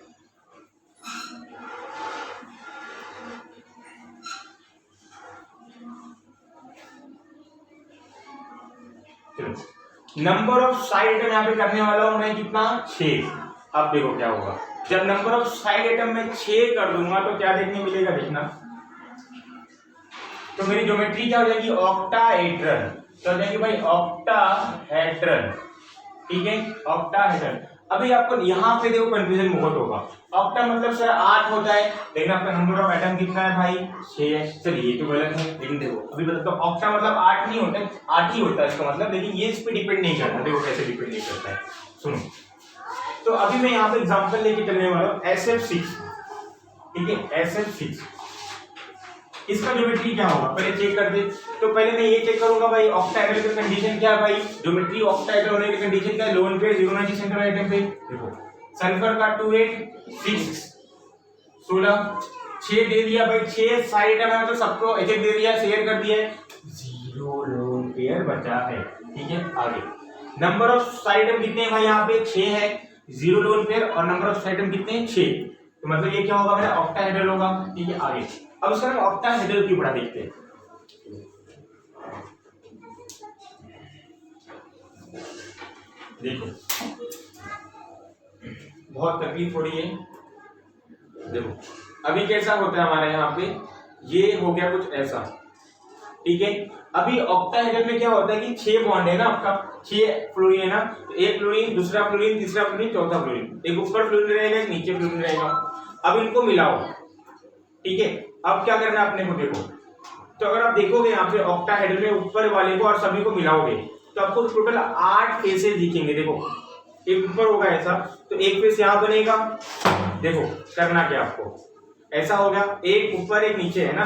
Number of side item यहाँ पे करने वाला हूं मैं कितना, 6। अब देखो क्या होगा, जब नंबर ऑफ साइड आइटम में 6 कर दूंगा तो क्या देखने मिलेगा, देखना। तो मेरी ज्योमेट्री क्या हो जाएगी, ऑक्टाहेड्रल। तो हो जाएगी भाई ऑक्टाहेड्रल। ठीक है, ऑक्टाहेड्रल। अभी आपको यहाँ पे देखो कंफ्यूजन बहुत होगा, ऑक्टा मतलब सर 8 होता है, लेकिन आपका नंबर ऑफ एटम कितना है भाई, 6। चलिए ये तो गलत है, लेकिन देखो अभी बताता हूँ, ऑक्टा मतलब 8 नहीं होता है, 8 ही होता है इसका मतलब, लेकिन ये इस पे डिपेंड नहीं करता। देखो कैसे डिपेंड नहीं करता है, सुनो। तो अभी मैं यहाँ पे एग्जाम्पल लेके चलने वाला हूँ SF6। ठीक है, SF6 इसका ज्योमेट्री क्या होगा पहले चेक कर दे। तो पहले मैं ये चेक करूंगा भाई ऑक्टाहेड्रल की कंडीशन क्या है भाई, ज्योमेट्री ऑक्टाहेड्रल होने की कंडीशन क्या है, लोन पे 0 नहीं सेंटर आइटम पे। देखो सल्फर का 28 6 16 6 दे दिया भाई, 6 साइड है तो सबको एक एक दे दिया, शेयर कर दिया, 0 लोन पेयर बचा है। ठीक है, आगे नंबर ऑफ साइड कितने हैं भाई, यहाँ पे 6 है, 0 लोन पेयर और नंबर ऑफ साइड कितने हैं 6, तो मतलब ये क्या होगा मेरा ऑक्टाहेड्रल होगा। ठीक है, आगे अब उसका नाम ऑक्टाहेड्रल क्यों बड़ा देखते हैं। देखो बहुत तकलीफ हो रही है। देखो अभी कैसा होता है हमारे यहाँ पे, ये हो गया कुछ ऐसा, ठीक है। अभी ऑक्टाहेड्रल में क्या होता है कि 6 बॉन्ड है ना, आपका 6 फ्लोरीन है ना, तो एक फ्लोरीन, दूसरा फ्लोरीन, तीसरा फ्लोरीन, चौथा फ्लोरीन, एक ऊपर फ्लोरीन रहेगा, एक नीचे फ्लोरीन रहेगा। अब इनको मिलाओ, ठीक है। अब क्या करना है अपने को, देखो तो अगर आप देखोगे यहाँ पे ऑक्टाहेड्रल में ऊपर वाले को और सभी को मिलाओगे तो आपको टोटल 8 फेसेस दिखेंगे। देखो एक ऊपर होगा ऐसा, तो एक फेस यहाँ बनेगा। देखो करना क्या आपको, ऐसा हो गया, एक ऊपर एक नीचे है ना,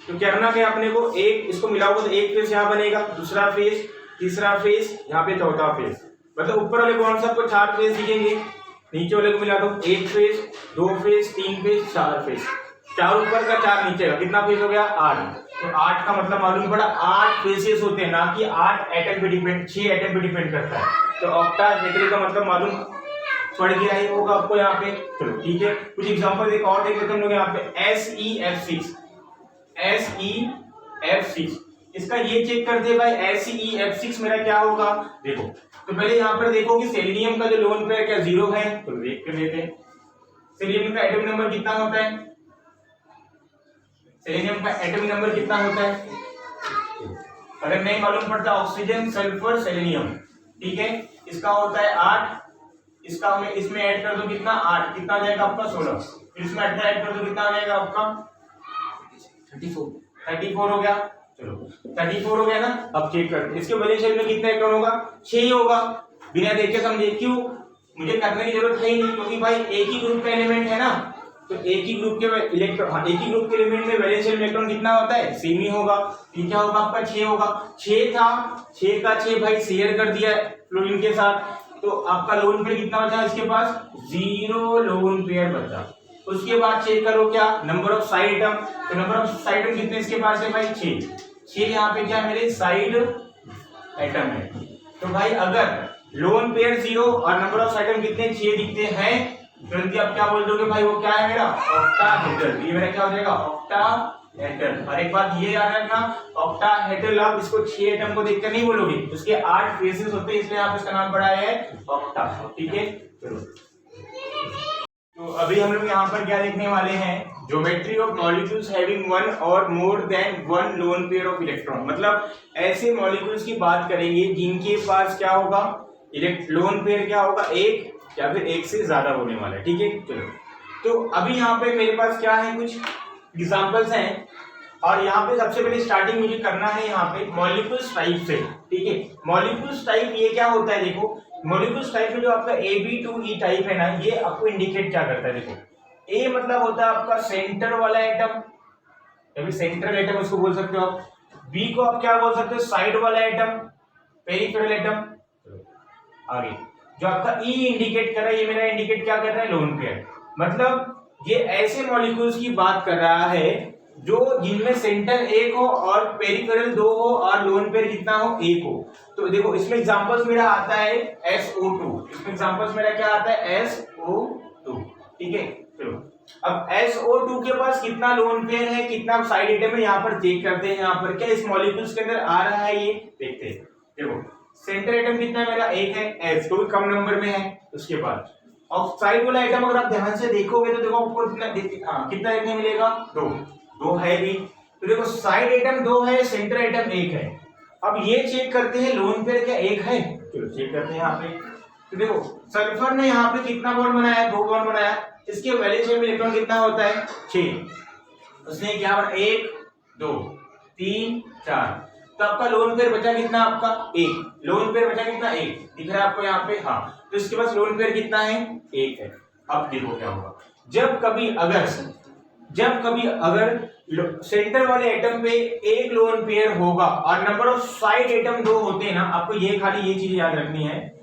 तो करना क्या अपने को, एक इसको मिलाओगे तो एक फेस यहाँ बनेगा, दूसरा फेस, तीसरा फेस, यहाँ पे चौथा फेस। मतलब ऊपर वाले कौन सा आपको 4 फेस दिखेंगे, नीचे वाले को मिला दो, एक फेस, 2 फेस, 3 फेस, 4 फेस, 4 ऊपर का 4 नीचे का, कितना फेस हो गया 8। तो 8 का मतलब मालूम पड़ा 8 फेसेस होते हैं, ना कि 8 एटम पे डिपेंड, 6 एटम पे डिपेंड करता है। तो ऑक्टाहेड्रल का मतलब मालूम पड़ गया ही होगा आपको यहाँ पे। चलो ठीक है, कुछ एग्जांपल एक और देख लेते हैं हम लोग यहाँ पे, SeF6 इसका ये चेक करते हैं भाई, SeF6 मेरा क्या होगा। देखो तो पहले यहाँ पर देखो कि सेलेनियम का जो लोन पेयर क्या 0 है, तो देख कर लेते हैं सेलेनियम का एटॉमिक नंबर कितना होता है। सेलेनियम का एटॉमिक नंबर कितना होता है, अगर नहीं मालूम पड़ता, ऑक्सीजन, सल्फर, सेलेनियम, ठीक है, इसका होता है 8, इसका हमें इसमें ऐड कर दो कितना 8, कितना आ जाएगा आपका 16, फिर इसमें 18 ऐड कर दो कितना आ जाएगा आपका 34 हो गया। चलो 34 हो गया ना। अब चेक करते हैं इसके वैलेंस में कितना इलेक्ट्रॉन होगा, 6 ही होगा, बिना देखे समझे। क्यों, मुझे करने की जरूरत है ही नहीं, क्योंकि भाई एक ही ग्रुप का एलिमेंट है ना, तो एक ही ग्रुप के इलेक्ट्रॉन, हाँ एक ही ग्रुप के एलिमेंट में वैलेंस इलेक्ट्रॉन कितना होता है, सेम ही होगा। ये क्या होगा आपका 6 होगा, 6 था, 6 का 6 भाई शेयर कर दिया फ्लोरीन के साथ, तो आपका लोन पेयर कितना बचा इसके पास, 0 लोन पेयर बचा। उसके बाद चेक करो क्या, नंबर ऑफ साइड एटम, तो नंबर ऑफ साइड एटम कितने इसके पास है भाई 6 यहाँ पे क्या मेरे साइड एटम है। तो भाई अगर लोन पेयर 0 और नंबर ऑफ साइड एटम कितने 6 दिखते हैं, तुरंत आप क्या बोल दोगे भाई वो क्या है मेरा ऑक्टाहेड्रल। ये मेरा क्या हो जाएगा ऑक्टाहेड्रल। और एक बात ये याद रखना, ऑक्टाहेड्रल आप इसको 6 एटम को देखकर नहीं बोलोगे, उसके 8 फेसेस होते हैं, इसलिए आप इसका नाम पढ़ा है ऑक्टा, ठीक है। चलो तो अभी हम लोग यहाँ पर क्या देखने वाले हैं, ज्योमेट्री ऑफ मॉलिक्यूल्स हैविंग 1 और more than 1 lone pair of electron. मतलब ऐसे मॉलिक्यूल्स की बात करेंगे जिनके पास क्या होगा, लोन पेयर क्या होगा 1 या फिर 1 से ज्यादा होने वाला है, ठीक है। चलो तो अभी यहाँ पे मेरे पास क्या है, कुछ एग्जांपल्स हैं, और यहाँ पे सबसे पहले स्टार्टिंग मुझे करना है यहाँ पे मॉलिक्यूल्स टाइप से, ठीक है। मॉलिक्यूल्स टाइप ये क्या होता है, देखो मॉलिक्यूल्स टाइप में जो आपका AB2E टाइप है ना, ये आपको इंडिकेट क्या करता है। देखो A मतलब होता है आपका सेंटर वाला एटम, या फिर सेंट्रल एटम उसको बोल सकते हो आप। B को आप क्या बोल सकते हो, साइड वाला एटम, पेरिफेरल एटम। आगे जो आपका E इंडिकेट कर रहा है, ये मेरा इंडिकेट क्या कर रहा है, लोन पेयर। मतलब ये ऐसे मॉलिक्यूल्स की बात कर रहा है जो जिनमें सेंटर 1 हो और पेरिफेरल 2 हो और लोन पेयर कितना हो 1 हो। तो देखो इसमें एग्जांपल्स मेरा आता है SO2, इसमें एग्जांपल्स मेरा क्या आता है SO2, ठीक है। चलो अब SO2 के पास कितना लोन पेयर है, कितना साइड एटम है, यहाँ पर चेक करते हैं। यहाँ पर क्या इस मॉलिक्यूल्स के अंदर आ रहा है, ये देखते हैं। देखो सेंटर एटम कितना है मेरा 1 है, S तो कम नंबर में है। उसके बाद और साइड वाला एटम अगर आप ध्यान से देखोगे तो देखो आपको कितना देखने मिलेगा, 2 है भी। तो देखो साइड एटम 2 है, सेंटर एटम 1 है। अब ये चेक करते हैं लोन पेयर क्या 1 है, चलो चेक करते हैं यहाँ पे। तो देखो सल्फर ने यहाँ पे कितना बॉन्ड बनाया, 2 बॉन्ड बनाया, इसके वैलेंस में इलेक्ट्रॉन कितना होता है 6, उसने क्या बना 1 2 3 4, तो आपका लोन पेयर बचा कितना आपका 1, लोन पेयर बचा कितना 1 दिख रहा है आपको यहाँ पे, हाँ। तो इसके पास लोन पेयर कितना है 1 है। अब देखो क्या होगा, जब कभी अगर सेंटर वाले एटम पे 1 लोन पेयर होगा और नंबर ऑफ साइड एटम 2 होते हैं ना, आपको ये खाली ये चीज याद रखनी है,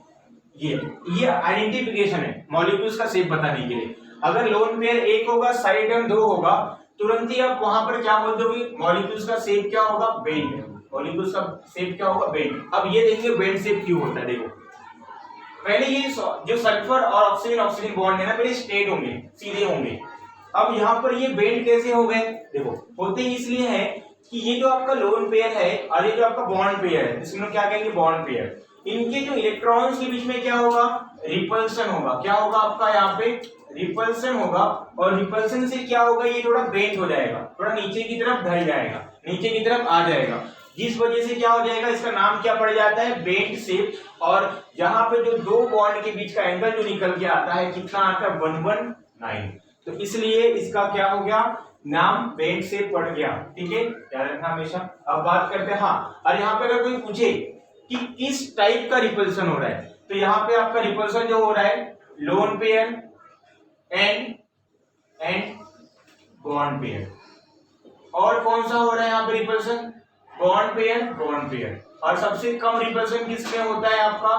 ये आइडेंटिफिकेशन है मॉलिक्यूल्स का शेप बताने के लिए। अगर लोन पेयर 1 होगा, साइड एटम 2 होगा, तुरंत ही आप वहां पर क्या बोल दोगे, मॉलिक्यूल्स का शेप क्या होगा, बेंड। मॉलिक्यूल्स का शेप क्या होगा, बेंड। अब ये देखिए बेंड शेप क्यों होता है। देखो पहले ये जो सल्फर और ऑक्सीजन बॉन्ड है ना, पहले स्ट्रेट होंगे, सीधे होंगे। अब यहाँ पर ये बेंड कैसे हो गए, देखो होते इसलिए है कि ये जो आपका लोन पेयर है और ये जो आपका बॉन्ड पेयर है, इसमें क्या कहेंगे बॉन्ड पेयर। इनके जो इलेक्ट्रॉन्स के बीच में क्या होगा, रिपल्सन होगा। क्या होगा आपका यहाँ पे, रिपल्सन होगा। और रिपल्सन से क्या होगा, ये थोड़ा बेंड हो जाएगा, थोड़ा नीचे की तरफ ढल जाएगा, नीचे की तरफ आ जाएगा, जिस वजह से क्या हो जाएगा, इसका नाम क्या पड़ जाता है, बेंड शेप। और यहाँ पे जो दो बॉन्ड के बीच का एंगल जो निकल के आता है, कितना आता है, 119। तो इसलिए इसका क्या हो गया, नाम बेंड शेप पड़ गया। ठीक है, ध्यान रखना हमेशा। अब बात करते हैं, हाँ, और यहाँ पे अगर कोई पूछे कि किस टाइप का रिपल्सन हो रहा है, तो यहाँ पे आपका रिपल्सन जो हो रहा है, lone pair and bond pair. और कौन सा हो रहा है यहाँ पे रिपल्सन, बॉन्ड पेयर। और सबसे कम रिपल्सन किसमें होता है आपका,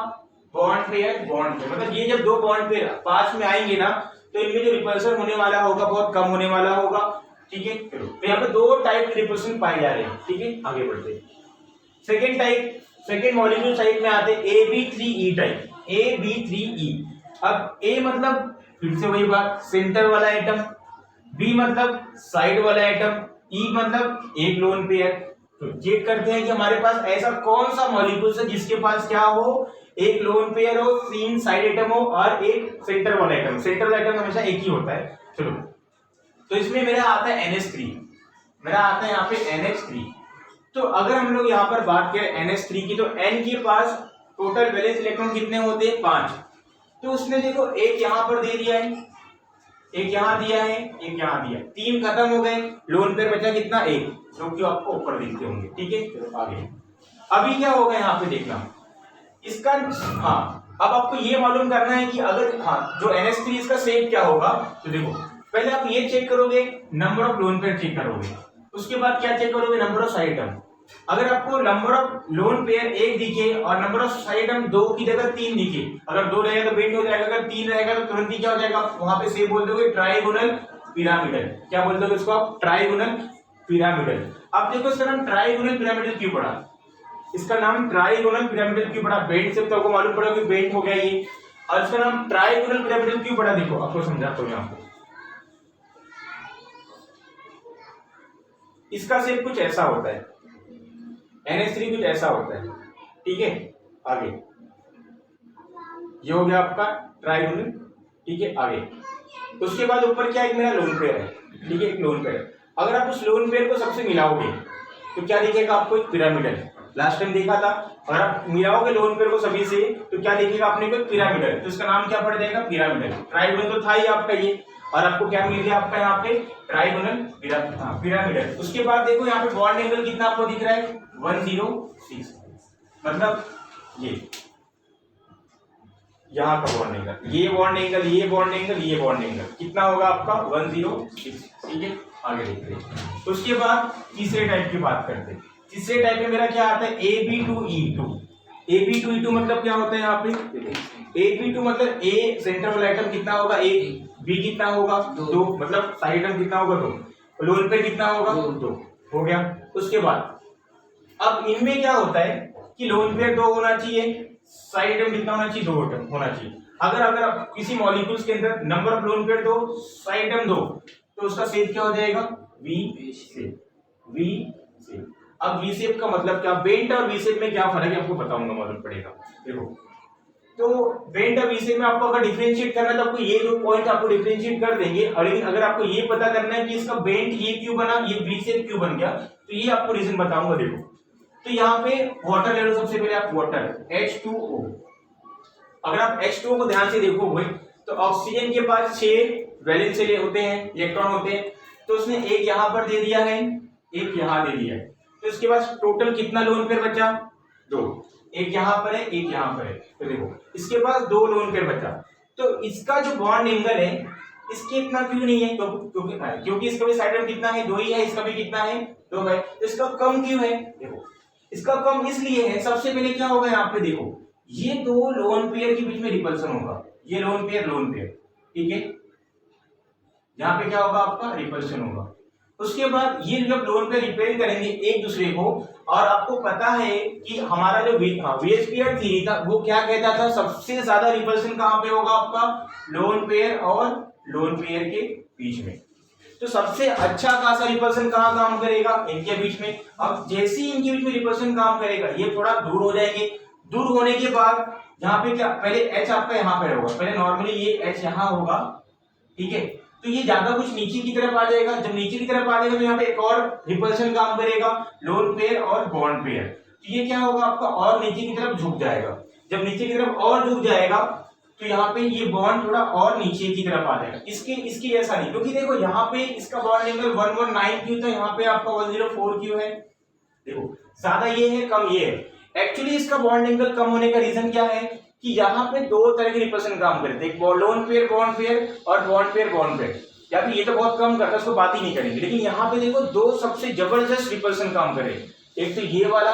बॉन्ड पेयर। मतलब ये जब दो बॉन्ड पेयर पास में आएंगे ना, तो इनमें जो रिपल्सन होने वाला होगा बहुत कम होने वाला होगा। ठीक है, तो यहाँ पे दो टाइप के रिपल्सन पाए जा रहे हैं। ठीक है, आगे बढ़ते सेकेंड मॉलिक्यूल टाइप में आते हैं AB3E टाइप। AB3E। अब A मतलब फिर से वही बात, सेंटर वाला एटम, B मतलब साइड वाला एटम, E मतलब एक लोन पेयर। तो चेक करते हैं कि हमारे पास ऐसा कौन सा मॉलिक्यूल है जिसके पास क्या हो, एक लोन पेयर हो, 3 साइड एटम हो और एक सेंटर वाला एटम। सेंटर वाला एटम हमेशा एक ही होता है। चलो, तो इसमें मेरा आता है NH3, मेरा आता है यहाँ पे NH3। तो अगर हम लोग यहाँ पर बात करें NH3 की, तो N के पास टोटल वैलेंस इलेक्ट्रॉन कितने होते हैं, 5। तो उसने देखो एक यहाँ पर दे दिया है, एक यहाँ दिया है, एक यहाँ दिया, 3 खत्म हो गए, लोन पेयर बचा कितना, 1, जो कि आपको ऊपर दिखते होंगे। ठीक है, तो आगे अभी क्या होगा यहाँ पे देखना इसका, हाँ, अब आपको ये मालूम करना है कि अगर, हाँ, जो NH3 इसका शेप क्या होगा। तो देखो पहले आप ये चेक करोगे, number of lone pair check करोगे, उसके बाद क्या चेक करोगे, नंबर ऑफ साइड एटम। अगर आपको नंबर ऑफ लोन पेयर 1 दिखे और नंबर ऑफ साइड एटम 2 की जगह 3 दिखे, अगर 2 रहेगा तो बेंड हो जाएगा, अगर 3 रहेगा तो तुरंत ही क्या हो जाएगा, वहां पे से बोल दोगे ट्राइगोनल पिरामिडल। क्या बोल दोगे इसको आप, ट्राइगोनल पिरामिडल। अब देखो इसका नाम ट्राइगोनल पिरामिडल क्यों पड़ा, इसका नाम ट्राइगोनल पिरामिडल क्यों पड़ा, बेंड से तो आपको मालूम पड़ा कि बेंड हो गया ये, और इसका नाम ट्राइगोनल पिरामिडल क्यों पड़ा, देखो आपको समझाता हूं यहाँ पे। इसका शेप कुछ ऐसा होता है, NH3 कुछ ऐसा होता है। ठीक है, आगे ये हो गया आपका ट्राइगोनल। ठीक है, आगे उसके बाद ऊपर क्या, एक मेरा लोन पेयर है। ठीक है, एक लोन पेयर। अगर आप उस लोन पेयर को सबसे मिलाओगे तो क्या दिखेगा आपको, एक पिरामिडल। लास्ट टाइम देखा था, अगर आप मिलाओगे लोन पेयर को सभी से तो क्या दिखेगा आपने को, पिरामिडल। तो इसका नाम क्या पड़ जाएगा, पिरामिडल। ट्राइगोनल तो था ही आपका ये, और आपको क्या मिल गया आपका यहाँ पे, ट्राइगोनल पिरामिडल। उसके बाद देखो यहाँ पे बॉन्ड एंगल कितना आपको दिख रहा है, 106। मतलब ये यहाँ का बॉन्ड एंगल, ये बॉन्ड एंगल, ये बॉन्ड एंगल, ये बॉन्ड एंगल कितना होगा आपका, 106। ठीक है, आगे देखते हैं। उसके बाद तीसरे टाइप की बात करते हैं। तीसरे टाइप में मेरा क्या आता है, AB2E2। AB2E2 मतलब क्या होता है यहाँ पे, AB2 मतलब A सेंटर वाला आइटम कितना होगा, 1, B कितना होगा, 2, मतलब साइड आइटम कितना होगा, 2, लोन पे कितना होगा, 2 हो गया। उसके बाद अब इनमें क्या होता है कि लोन पेयर 2 होना चाहिए, साइड एटम कितना होना चाहिए, 2 होना चाहिए। अगर आप किसी मॉलिक्यूल्स के अंदर number of lone pair 2, side atom 2, तो उसका शेप क्या हो जाएगा, वी शेप। अब वी शेप का मतलब क्या, बेंट और वी शेप में क्या फर्क है आपको बताऊंगा, मालूम पड़ेगा। देखो, तो बेंट और वी शेप में आपको अगर डिफरेंशिएट करना है तो आपको ये दो पॉइंट आपको डिफरेंशिएट कर देंगे। और लेकिन अगर आपको ये पता करना है कि इसका बेंट ये क्यों बना, ये वी शेप क्यों बन गया, तो ये आपको रीजन बताऊंगा। देखो, तो यहाँ पे वाटर ले लो, सबसे पहले आप वाटर H2O। अगर आप H2O को ध्यान से देखोगे तो ऑक्सीजन के पास 6 वैलेंस होते हैं, इलेक्ट्रॉन होते हैं, तो उसने एक यहाँ पर दे दिया है, एक यहाँ दे दिया है, तो इसके पास टोटल कितना लोन पेयर बचा, 2, एक यहाँ पर है, एक यहाँ पर है। तो देखो इसके पास 2 लोन पेयर बचा, तो इसका जो बॉन्ड एंगल है इसके इतना क्यों नहीं है, क्योंकि इसका भी साइड में कितना है, 2 ही है, इसका भी कितना है, 2 है, तो इसका कम क्यों है। देखो इसका कम इसलिए है, सबसे पहले क्या होगा यहाँ पे, देखो ये 2 लोन पेयर के बीच में रिपल्सन होगा, ये लोन पेयर, ठीक है, यहाँ पे क्या होगा आपका, रिपल्सन होगा। उसके बाद ये जब लोन पेयर रिपेयर करेंगे एक दूसरे को, और आपको पता है कि हमारा जो VSPR थ्योरी था वो क्या कहता था, सबसे ज्यादा रिपल्सन कहाँ पे होगा आपका, लोन पेयर और लोन पेयर के बीच में। तो सबसे अच्छा खासा रिपल्सन कहाँ काम करेगा, इनके बीच में। अब जैसे ही इनके बीच में रिपल्सन काम करेगा, ये थोड़ा दूर हो जाएंगे, दूर होने के बाद यहाँ पे क्या, पहले एच आपका यहाँ पे होगा, पहले नॉर्मली ये एच यहाँ होगा, ठीक है। तो ये ज्यादा कुछ नीचे की तरफ आ जाएगा, जब नीचे की तरफ आ जाएगा तो यहाँ पे एक और रिपल्शन काम करेगा, लोन पेयर और बॉन्ड पेयर। तो ये क्या होगा आपका, और नीचे की तरफ झुक जाएगा। जब नीचे की तरफ और झुक जाएगा तो यहाँ पे ये बॉन्ड थोड़ा और नीचे की तरफ आ जाएगा। इसकी ऐसा नहीं, क्योंकि देखो यहाँ पे इसका बॉन्ड एंगल 119 क्यू था, यहाँ पे आपका 104 क्यू है। देखो ज्यादा ये है, कम ये है। एक्चुअली इसका बॉन्ड एंगल कम होने का रीजन क्या है कि यहाँ पे दो तरह के रिपल्शन काम करते हैं, एक लोन पेयर बॉन्ड पेयर और बॉन्ड पेयर बॉन्ड पेयर। या फिर ये तो बहुत कम करता है, उसको बात ही नहीं करेंगे, लेकिन यहाँ पे देखो दो सबसे जबरदस्त रिपल्शन काम करे, एक तो ये वाला,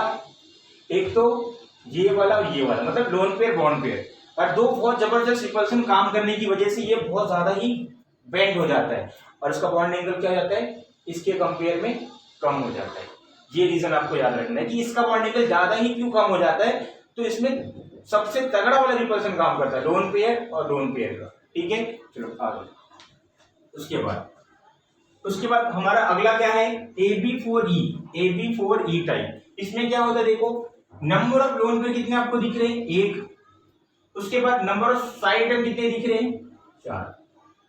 एक तो ये वाला और ये वाला, मतलब लोन पेयर बॉन्ड पेयर। और दो बहुत जबरदस्त रिपल्शन काम करने की वजह से ये बहुत ज्यादा ही बेंड हो जाता है और इसका बॉन्ड एंगल क्या हो जाता है, इसके कंपेयर में कम हो जाता है। ये रीजन आपको याद रखना है कि इसका बॉन्ड एंगल ज्यादा ही क्यों कम हो जाता है, तो इसमें सबसे तगड़ा वाला रिपल्शन काम करता है लोन पेयर और लोन पेयर का, ठीक है। चलो आगे, उसके बाद हमारा अगला क्या है, AB4E टाइप। इसमें क्या होता है, देखो नंबर ऑफ लोन पेयर कितने आपको दिख रहे हैं, एक। उसके बाद नंबर ऑफ साइड आइटम कितने दिख रहे हैं, 4,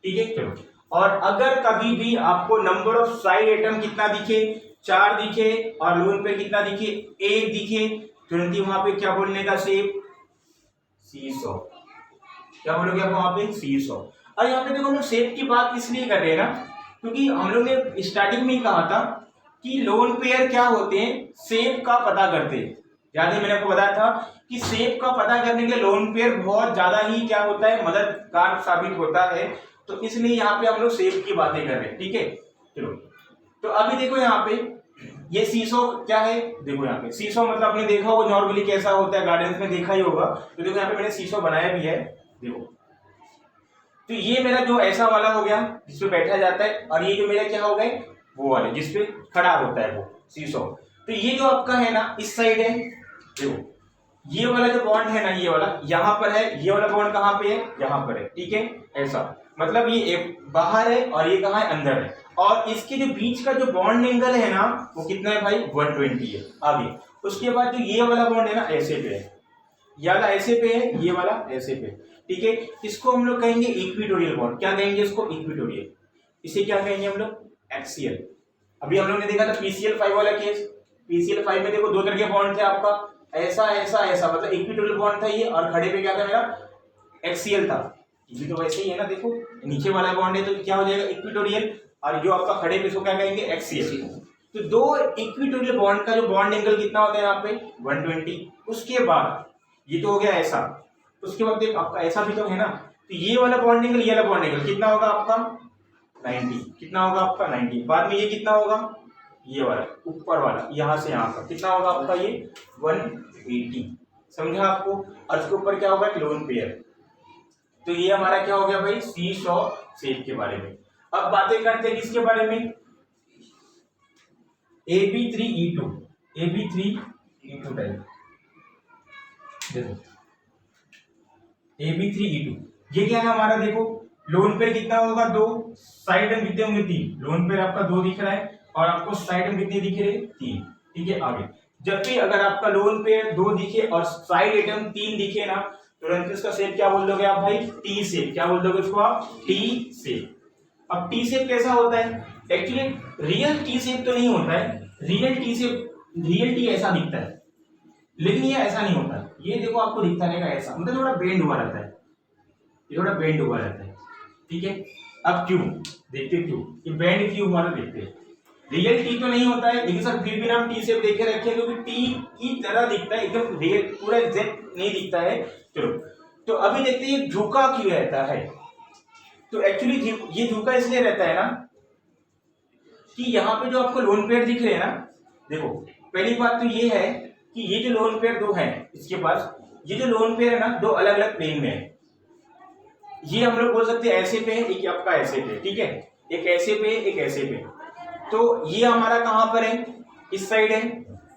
ठीक है। चलो, और अगर कभी भी आपको नंबर ऑफ साइड आइटम कितना दिखे, 4 दिखे, और लोन पेयर कितना दिखे, 1 दिखे, तुरंत ही वहां पे क्या बोलने का, शेप सीसॉ। क्या बोलोगे आप वहां पे, सीसॉ। और यहाँ पे देखो हम लोग शेप की बात इसलिए कर रहे हैं ना, क्योंकि हम लोग ने स्टार्टिंग में ही कहा था कि लोन पेयर क्या होते हैं, शेप का पता करते हैं। याद है मैंने आपको बताया था कि शेप का पता करने के लिए लोन पेयर बहुत ज्यादा ही क्या होता है, मददगार साबित होता है। तो इसलिए यहाँ पे हम लोग शेप की बातें कर रहे हैं, ठीक है। चलो, तो अभी देखो यहाँ पे ये सीसो क्या है, देखो यहाँ पे सीसो मतलब आपने देखा होगा नॉर्मली कैसा होता है, गार्डन में देखा ही होगा। तो देखो यहाँ पे मैंने सीसो बनाया भी है, देखो। तो ये मेरा जो ऐसा वाला हो गया जिसपे बैठा जाता है, और ये जो मेरा क्या हो गए, वो वाले जिसपे खड़ा होता है, वो सीसो। तो ये जो आपका है ना, इस साइड है, देखो ये वाला जो बॉन्ड है ना, ये वाला यहाँ पर है, ये वाला बॉन्ड कहाँ पे है, यहाँ पर है, ठीक है। ऐसा मतलब ये एक बाहर है और ये कहाँ है, अंदर है। और इसके जो बीच का जो बॉन्ड एंगल है ना, वो कितना है भाई, 120 है। आगे उसके बाद जो ये वाला बॉन्ड है ना, ऐसे पे है, ये वाला ऐसे पे है, ये वाला ऐसे पे, ठीक है। इसको हम लोग कहेंगे इक्विटोरियल बॉन्ड। क्या कहेंगे इसको, इक्विटोरियल। इसे क्या कहेंगे हम लोग, एक्सियल। अभी हम लोग ने देखा था PCl5 वाला केस। PCl5 में देखो दो तरह के बॉन्ड थे आपका, ऐसा ऐसा ऐसा, मतलब इक्विटोरियल बॉन्ड था ये, और खड़े पे क्या था मेरा, एक्सियल था। ये तो वैसे ही है ना, देखो नीचे वाला बॉन्ड है तो क्या हो जाएगा, इक्विटोरियल, और जो आपका खड़े पे इसको क्या कहेंगे, एक्सियल। तो दो इक्विटोरियल बॉन्ड का जो बॉन्ड एंगल कितना होता है यहाँ पे, 120। उसके बाद ये तो हो गया ऐसा, उसके बाद देख आपका ऐसा भी तो है ना, तो ये वाला बॉन्ड एंगल, ये वाला बॉन्ड एंगल कितना होगा आपका, 90। कितना होगा आपका, 90। बाद में ये कितना होगा, ये वाला ऊपर वाला यहां से यहां का कितना होगा आपका, ये 180। समझा आपको। और उसके ऊपर क्या होगा, लोन पेयर। तो ये हमारा क्या हो गया भाई, सीसॉ शेप के बारे में। अब बातें करते हैं किसके बारे में, AB3E2 टाइप। देखो AB3E2 ये क्या है हमारा, देखो लोन पेयर कितना होगा, 2, साइड में कितने होंगे, 3। लोन पेयर आपका 2 दिख रहा है और आपको साइड में कितने दिख रहे हैं, 3, ठीक है। आगे जब भी अगर आपका लोन पेयर 2 दिखे और साइड आइटम 3 दिखे ना, तुरंत इसका शेप क्या बोल दोगे आप भाई, टी शेप। क्या बोल दोगे उसको आप, टी शेप। अब टी शेप कैसा होता है, एक्चुअली रियल टी शेप तो नहीं होता है, real T shape, real T ऐसा दिखता है, लेकिन ये ऐसा नहीं होता। ये देखो आपको दिखता रहेगा ऐसा, मतलब थोड़ा बेंड हुआ रहता है, ये थोड़ा बेंड हुआ रहता है, ठीक है। अब क्यों देखते, क्यों ये बेंड क्यों हुआ, देखते हैं। रियल टी तो नहीं होता है, लेकिन सर फिर भी हम टी शेप देखे रखे, क्योंकि टी की तरह दिखता है, एकदम रियल पूरा एग्जैक्ट नहीं दिखता है। चलो, तो अभी देखते हैं ये झुका क्यों रहता है। तो एक्चुअली ये झुका इसलिए रहता है ना कि यहाँ पे जो आपको लोन पेयर दिख रहे हैं ना, देखो पहली बात तो ये है कि ये जो लोन पेयर 2 है इसके पास, ये जो लोन पेयर है ना, 2 अलग अलग प्लेन में है। ये हम लोग बोल सकते हैं ऐसे पे है, एक आपका ऐसे पे, ठीक है, एक ऐसे पे, एक ऐसे पे। तो ये हमारा कहां पर है, इस साइड है,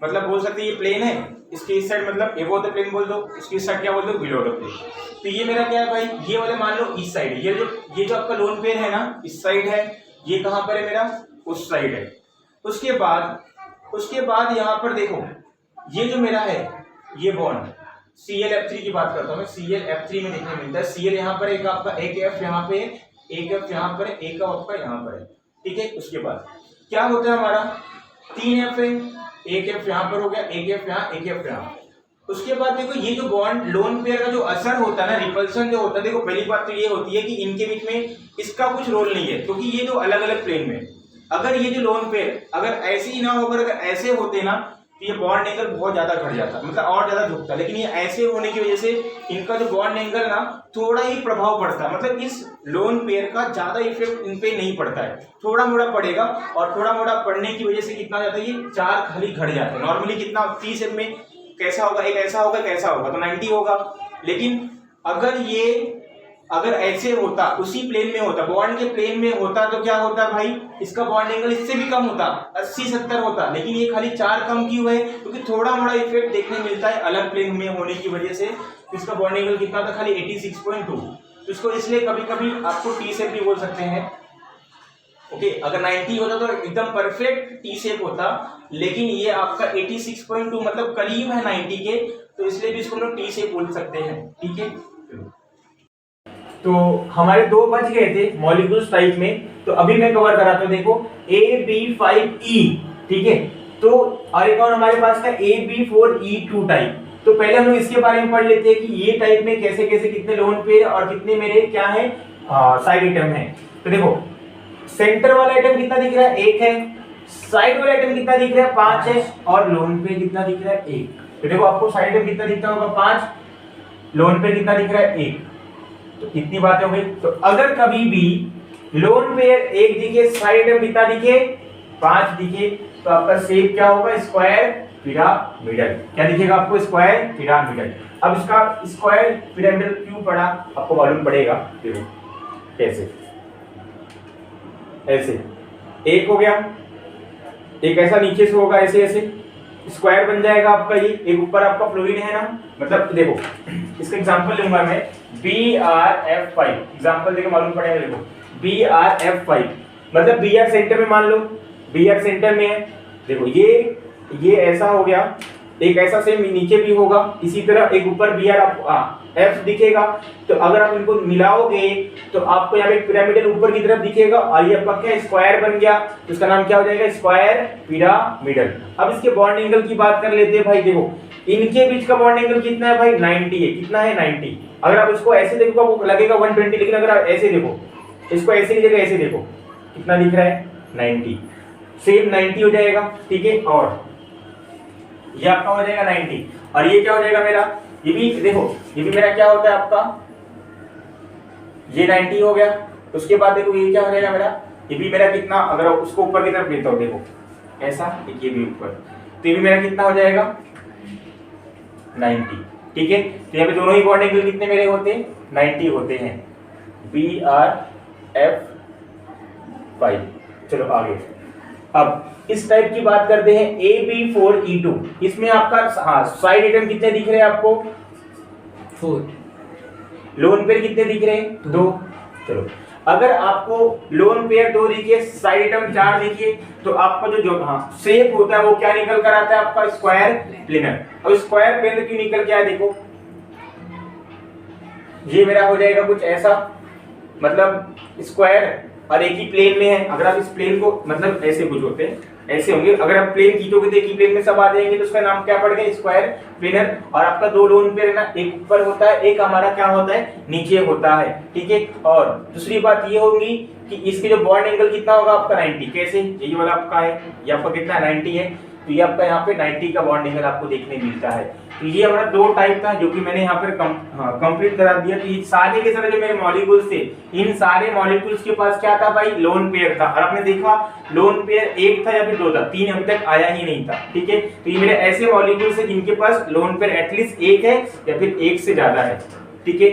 मतलब बोल सकते हैं ये प्लेन है, इसके इस साइड मतलब एबो द प्लेन बोल दो, इसकी साइड क्या बोल दो, बिलो द प्लेन। तो ये मेरा क्या है भाई, ये वाले मान लो इस साइड, ये जो आपका लोन पेयर है ना, इस साइड है, ये कहां पर है मेरा, उस साइड है। उसके बाद यहाँ पर देखो ये जो मेरा है, ये बॉन्ड, ClF3 की बात करता हूँ मैं, ClF3 में देखने मिलता है Cl यहाँ पर एक आपका, एक F यहाँ पे, एक F यहाँ पर, एक आपका यहाँ पर है, ठीक है। उसके बाद क्या होता है हमारा 3 F है, एक F यहाँ पर हो गया, एक F यहाँ, एक F यहाँ। उसके बाद देखो ये जो बॉन्ड लोन पेयर का जो असर होता है ना, रिपल्शन जो होता है, देखो पहली बात तो ये होती है कि इनके बीच में इसका कुछ रोल नहीं है, क्योंकि ये जो अलग अलग प्लेन में, अगर ये जो लोन पेयर अगर ऐसे ही ना होकर अगर ऐसे होते ना तो ये बॉन्ड एंगल बहुत ज्यादा घट जाता, मतलब और ज्यादा झुकता, लेकिन ये ऐसे होने की वजह से इनका जो बॉन्ड एंगल ना थोड़ा ही प्रभाव पड़ता है, मतलब इस लोन पेयर का ज्यादा इफेक्ट इन पे नहीं पड़ता है, थोड़ा मोड़ा पड़ेगा, और थोड़ा मोड़ा पड़ने की वजह से कितना जाता है, ये 4 खाली घट जाता है। नॉर्मली कितना 30 में कैसा होगा, एक ऐसा होगा, कैसा होगा तो 90 होगा, लेकिन अगर ये अगर ऐसे होता, उसी प्लेन में होता, बॉन्ड के प्लेन में होता तो क्या होता भाई, इसका बॉन्ड एंगल इससे भी कम होता, 80-70 होता, लेकिन ये खाली 4 कम क्यों है, क्योंकि थोड़ा मोड़ा इफेक्ट देखने मिलता है अलग प्लेन में होने की वजह से। इसका बॉन्ड एंगल कितना था, खाली 86.2, तो इसको इसलिए कभी कभी आपको टी शेप भी बोल सकते हैं, ओके। अगर 90 होता तो एकदम परफेक्ट टी शेप होता, लेकिन ये आपका 86.2 मतलब करीब है 90 के, तो इसलिए भी इसको हम लोग टी शेप बोल सकते हैं, ठीक है। तो हमारे 2 बच गए थे मॉलिक्यूल्स टाइप में, तो अभी मैं कवर कराता हूं, देखो AB5E, ठीक है। तो और एक और हमारे पास था AB4E2 टाइप। तो पहले हम लोग इसके बारे में पढ़ लेते हैं कि ये टाइप में कैसे कैसे कितने लोन पेयर और कितने मेरे क्या है साइड एटम है। तो देखो सेंटर वाला एटम कितना दिख रहा है, 1 है, साइड वाला एटम कितना दिख रहा है, 5 है, और लोन पेयर कितना दिख रहा है, 1। तो देखो आपको साइड एटम कितना दिखता होगा, 5, लोन पेयर कितना दिख रहा है, 1। तो इतनी बातें हो गई। तो अगर कभी भी लोन पेयर 1 दिखे, साइड एटम कितना दिखे, 5 दिखे, तो आपका शेप क्या होगा, स्क्वायर पिरामिडल। क्या दिखेगा आपको, स्क्वायर पिरामिडल। अब इसका स्क्वायर पिरामिडल क्यों पड़ा आपको मालूम पड़ेगा, देखो कैसे, ऐसे एक हो गया, एक ऐसा नीचे से होगा, ऐसे ऐसे स्क्वायर बन जाएगा आपका, ये एक ऊपर आपका फ्लोरीन है ना, मतलब देखो इसका एग्जांपल लूंगा मैं, BrF5 एग्जांपल देके मालूम पड़ेगा, देखो BrF5 मतलब Br सेंटर में, मान लो Br सेंटर में है, देखो ये ऐसा हो गया, एक ऐसा सेम नीचे भी होगा, इसी तरह एक ऊपर Br आपको F दिखेगा। तो अगर आप इनको मिलाओगे तो आपको यहाँ पे पिरामिडल ऊपर की तरफ दिखेगा, और ये आपका क्या स्क्वायर बन गया, तो इसका नाम क्या हो जाएगा, स्क्वायर पिरामिडल। अब इसके बॉन्ड एंगल की बात कर लेते हैं भाई, देखो इनके बीच का बॉन्ड एंगल कितना है भाई, 90 है। कितना है, 90। अगर आप इसको ऐसे देखो आपको लगेगा 120, लेकिन अगर आप ऐसे देखो, इसको ऐसे की जगह ऐसे देखो, कितना दिख रहा है, 90, सेम 90 हो जाएगा, ठीक है। और ये आपका हो जाएगा 90, और ये क्या हो जाएगा मेरा, ये भी देखो, ये भी मेरा क्या होता है आपका, ये 90 हो गया। उसके बाद देखो ये क्या हो जाएगा मेरा, ये भी मेरा कितना, अगर उसको ऊपर की तरफ लेता हूं, देखो ऐसा, ये भी ऊपर, तो ये भी मेरा कितना हो जाएगा, 90, ठीक है। तो यहाँ पे दोनों ही बॉन्ड एंगल कितने मेरे होते हैं, 90 होते हैं, BrF5। चलो आगे, अब इस टाइप की बात करते हैं AB4E2। इसमें आपका साइड एटम कितने दिख रहे हैं आपको, 4, लोन पेयर कितने दिख रहे हैं, 2। चलो अगर आपको लोन पेयर 2 दिखे, साइड एटम 4 दिखे, तो आपका जो शेप होता है वो क्या निकल कर आता है आपका, स्क्वायर प्लेनर। अब स्क्वायर प्लेनर क्यों निकल के आया, देखो ये मेरा हो जाएगा कुछ ऐसा, मतलब स्क्वायर और एक ही प्लेन में है। अगर आप इस प्लेन को, मतलब ऐसे कुछ होते हैं, ऐसे होंगे, अगर आप प्लेन खींचोगे तो एक ही प्लेन में सब आ जाएंगे, तो उसका नाम क्या पड़ गया, स्क्वायर प्लेनर। और आपका 2 लोन पेयर है ना, एक ऊपर होता है, एक हमारा क्या होता है, नीचे होता है, ठीक है। और दूसरी बात ये होगी कि इसके जो बॉन्ड एंगल कितना होगा आपका, 90। कैसे, ये वाला आपका है, ये आपका कितना 90 है, तो ये आपका यहाँ पे 90 का बॉन्ड एंगल आपको देखने मिलता है। तो ये हमारा 2 टाइप था, जो कि मैंने यहाँ पर कंप्लीट करा दिया। तो ये सारे के सारे जो मेरे मॉलिक्यूल्स थे, इन सारे मॉलिक्यूल्स के पास क्या था भाई, लोन पेयर था। और आपने देखा लोन पेयर 1 था या फिर 2 था, 3 अभी तक आया ही नहीं था, ठीक है। तो ये मेरे ऐसे मॉलिक्यूल्स है जिनके पास लोन पेयर एटलीस्ट 1 है या फिर 1 से ज्यादा है, ठीक है।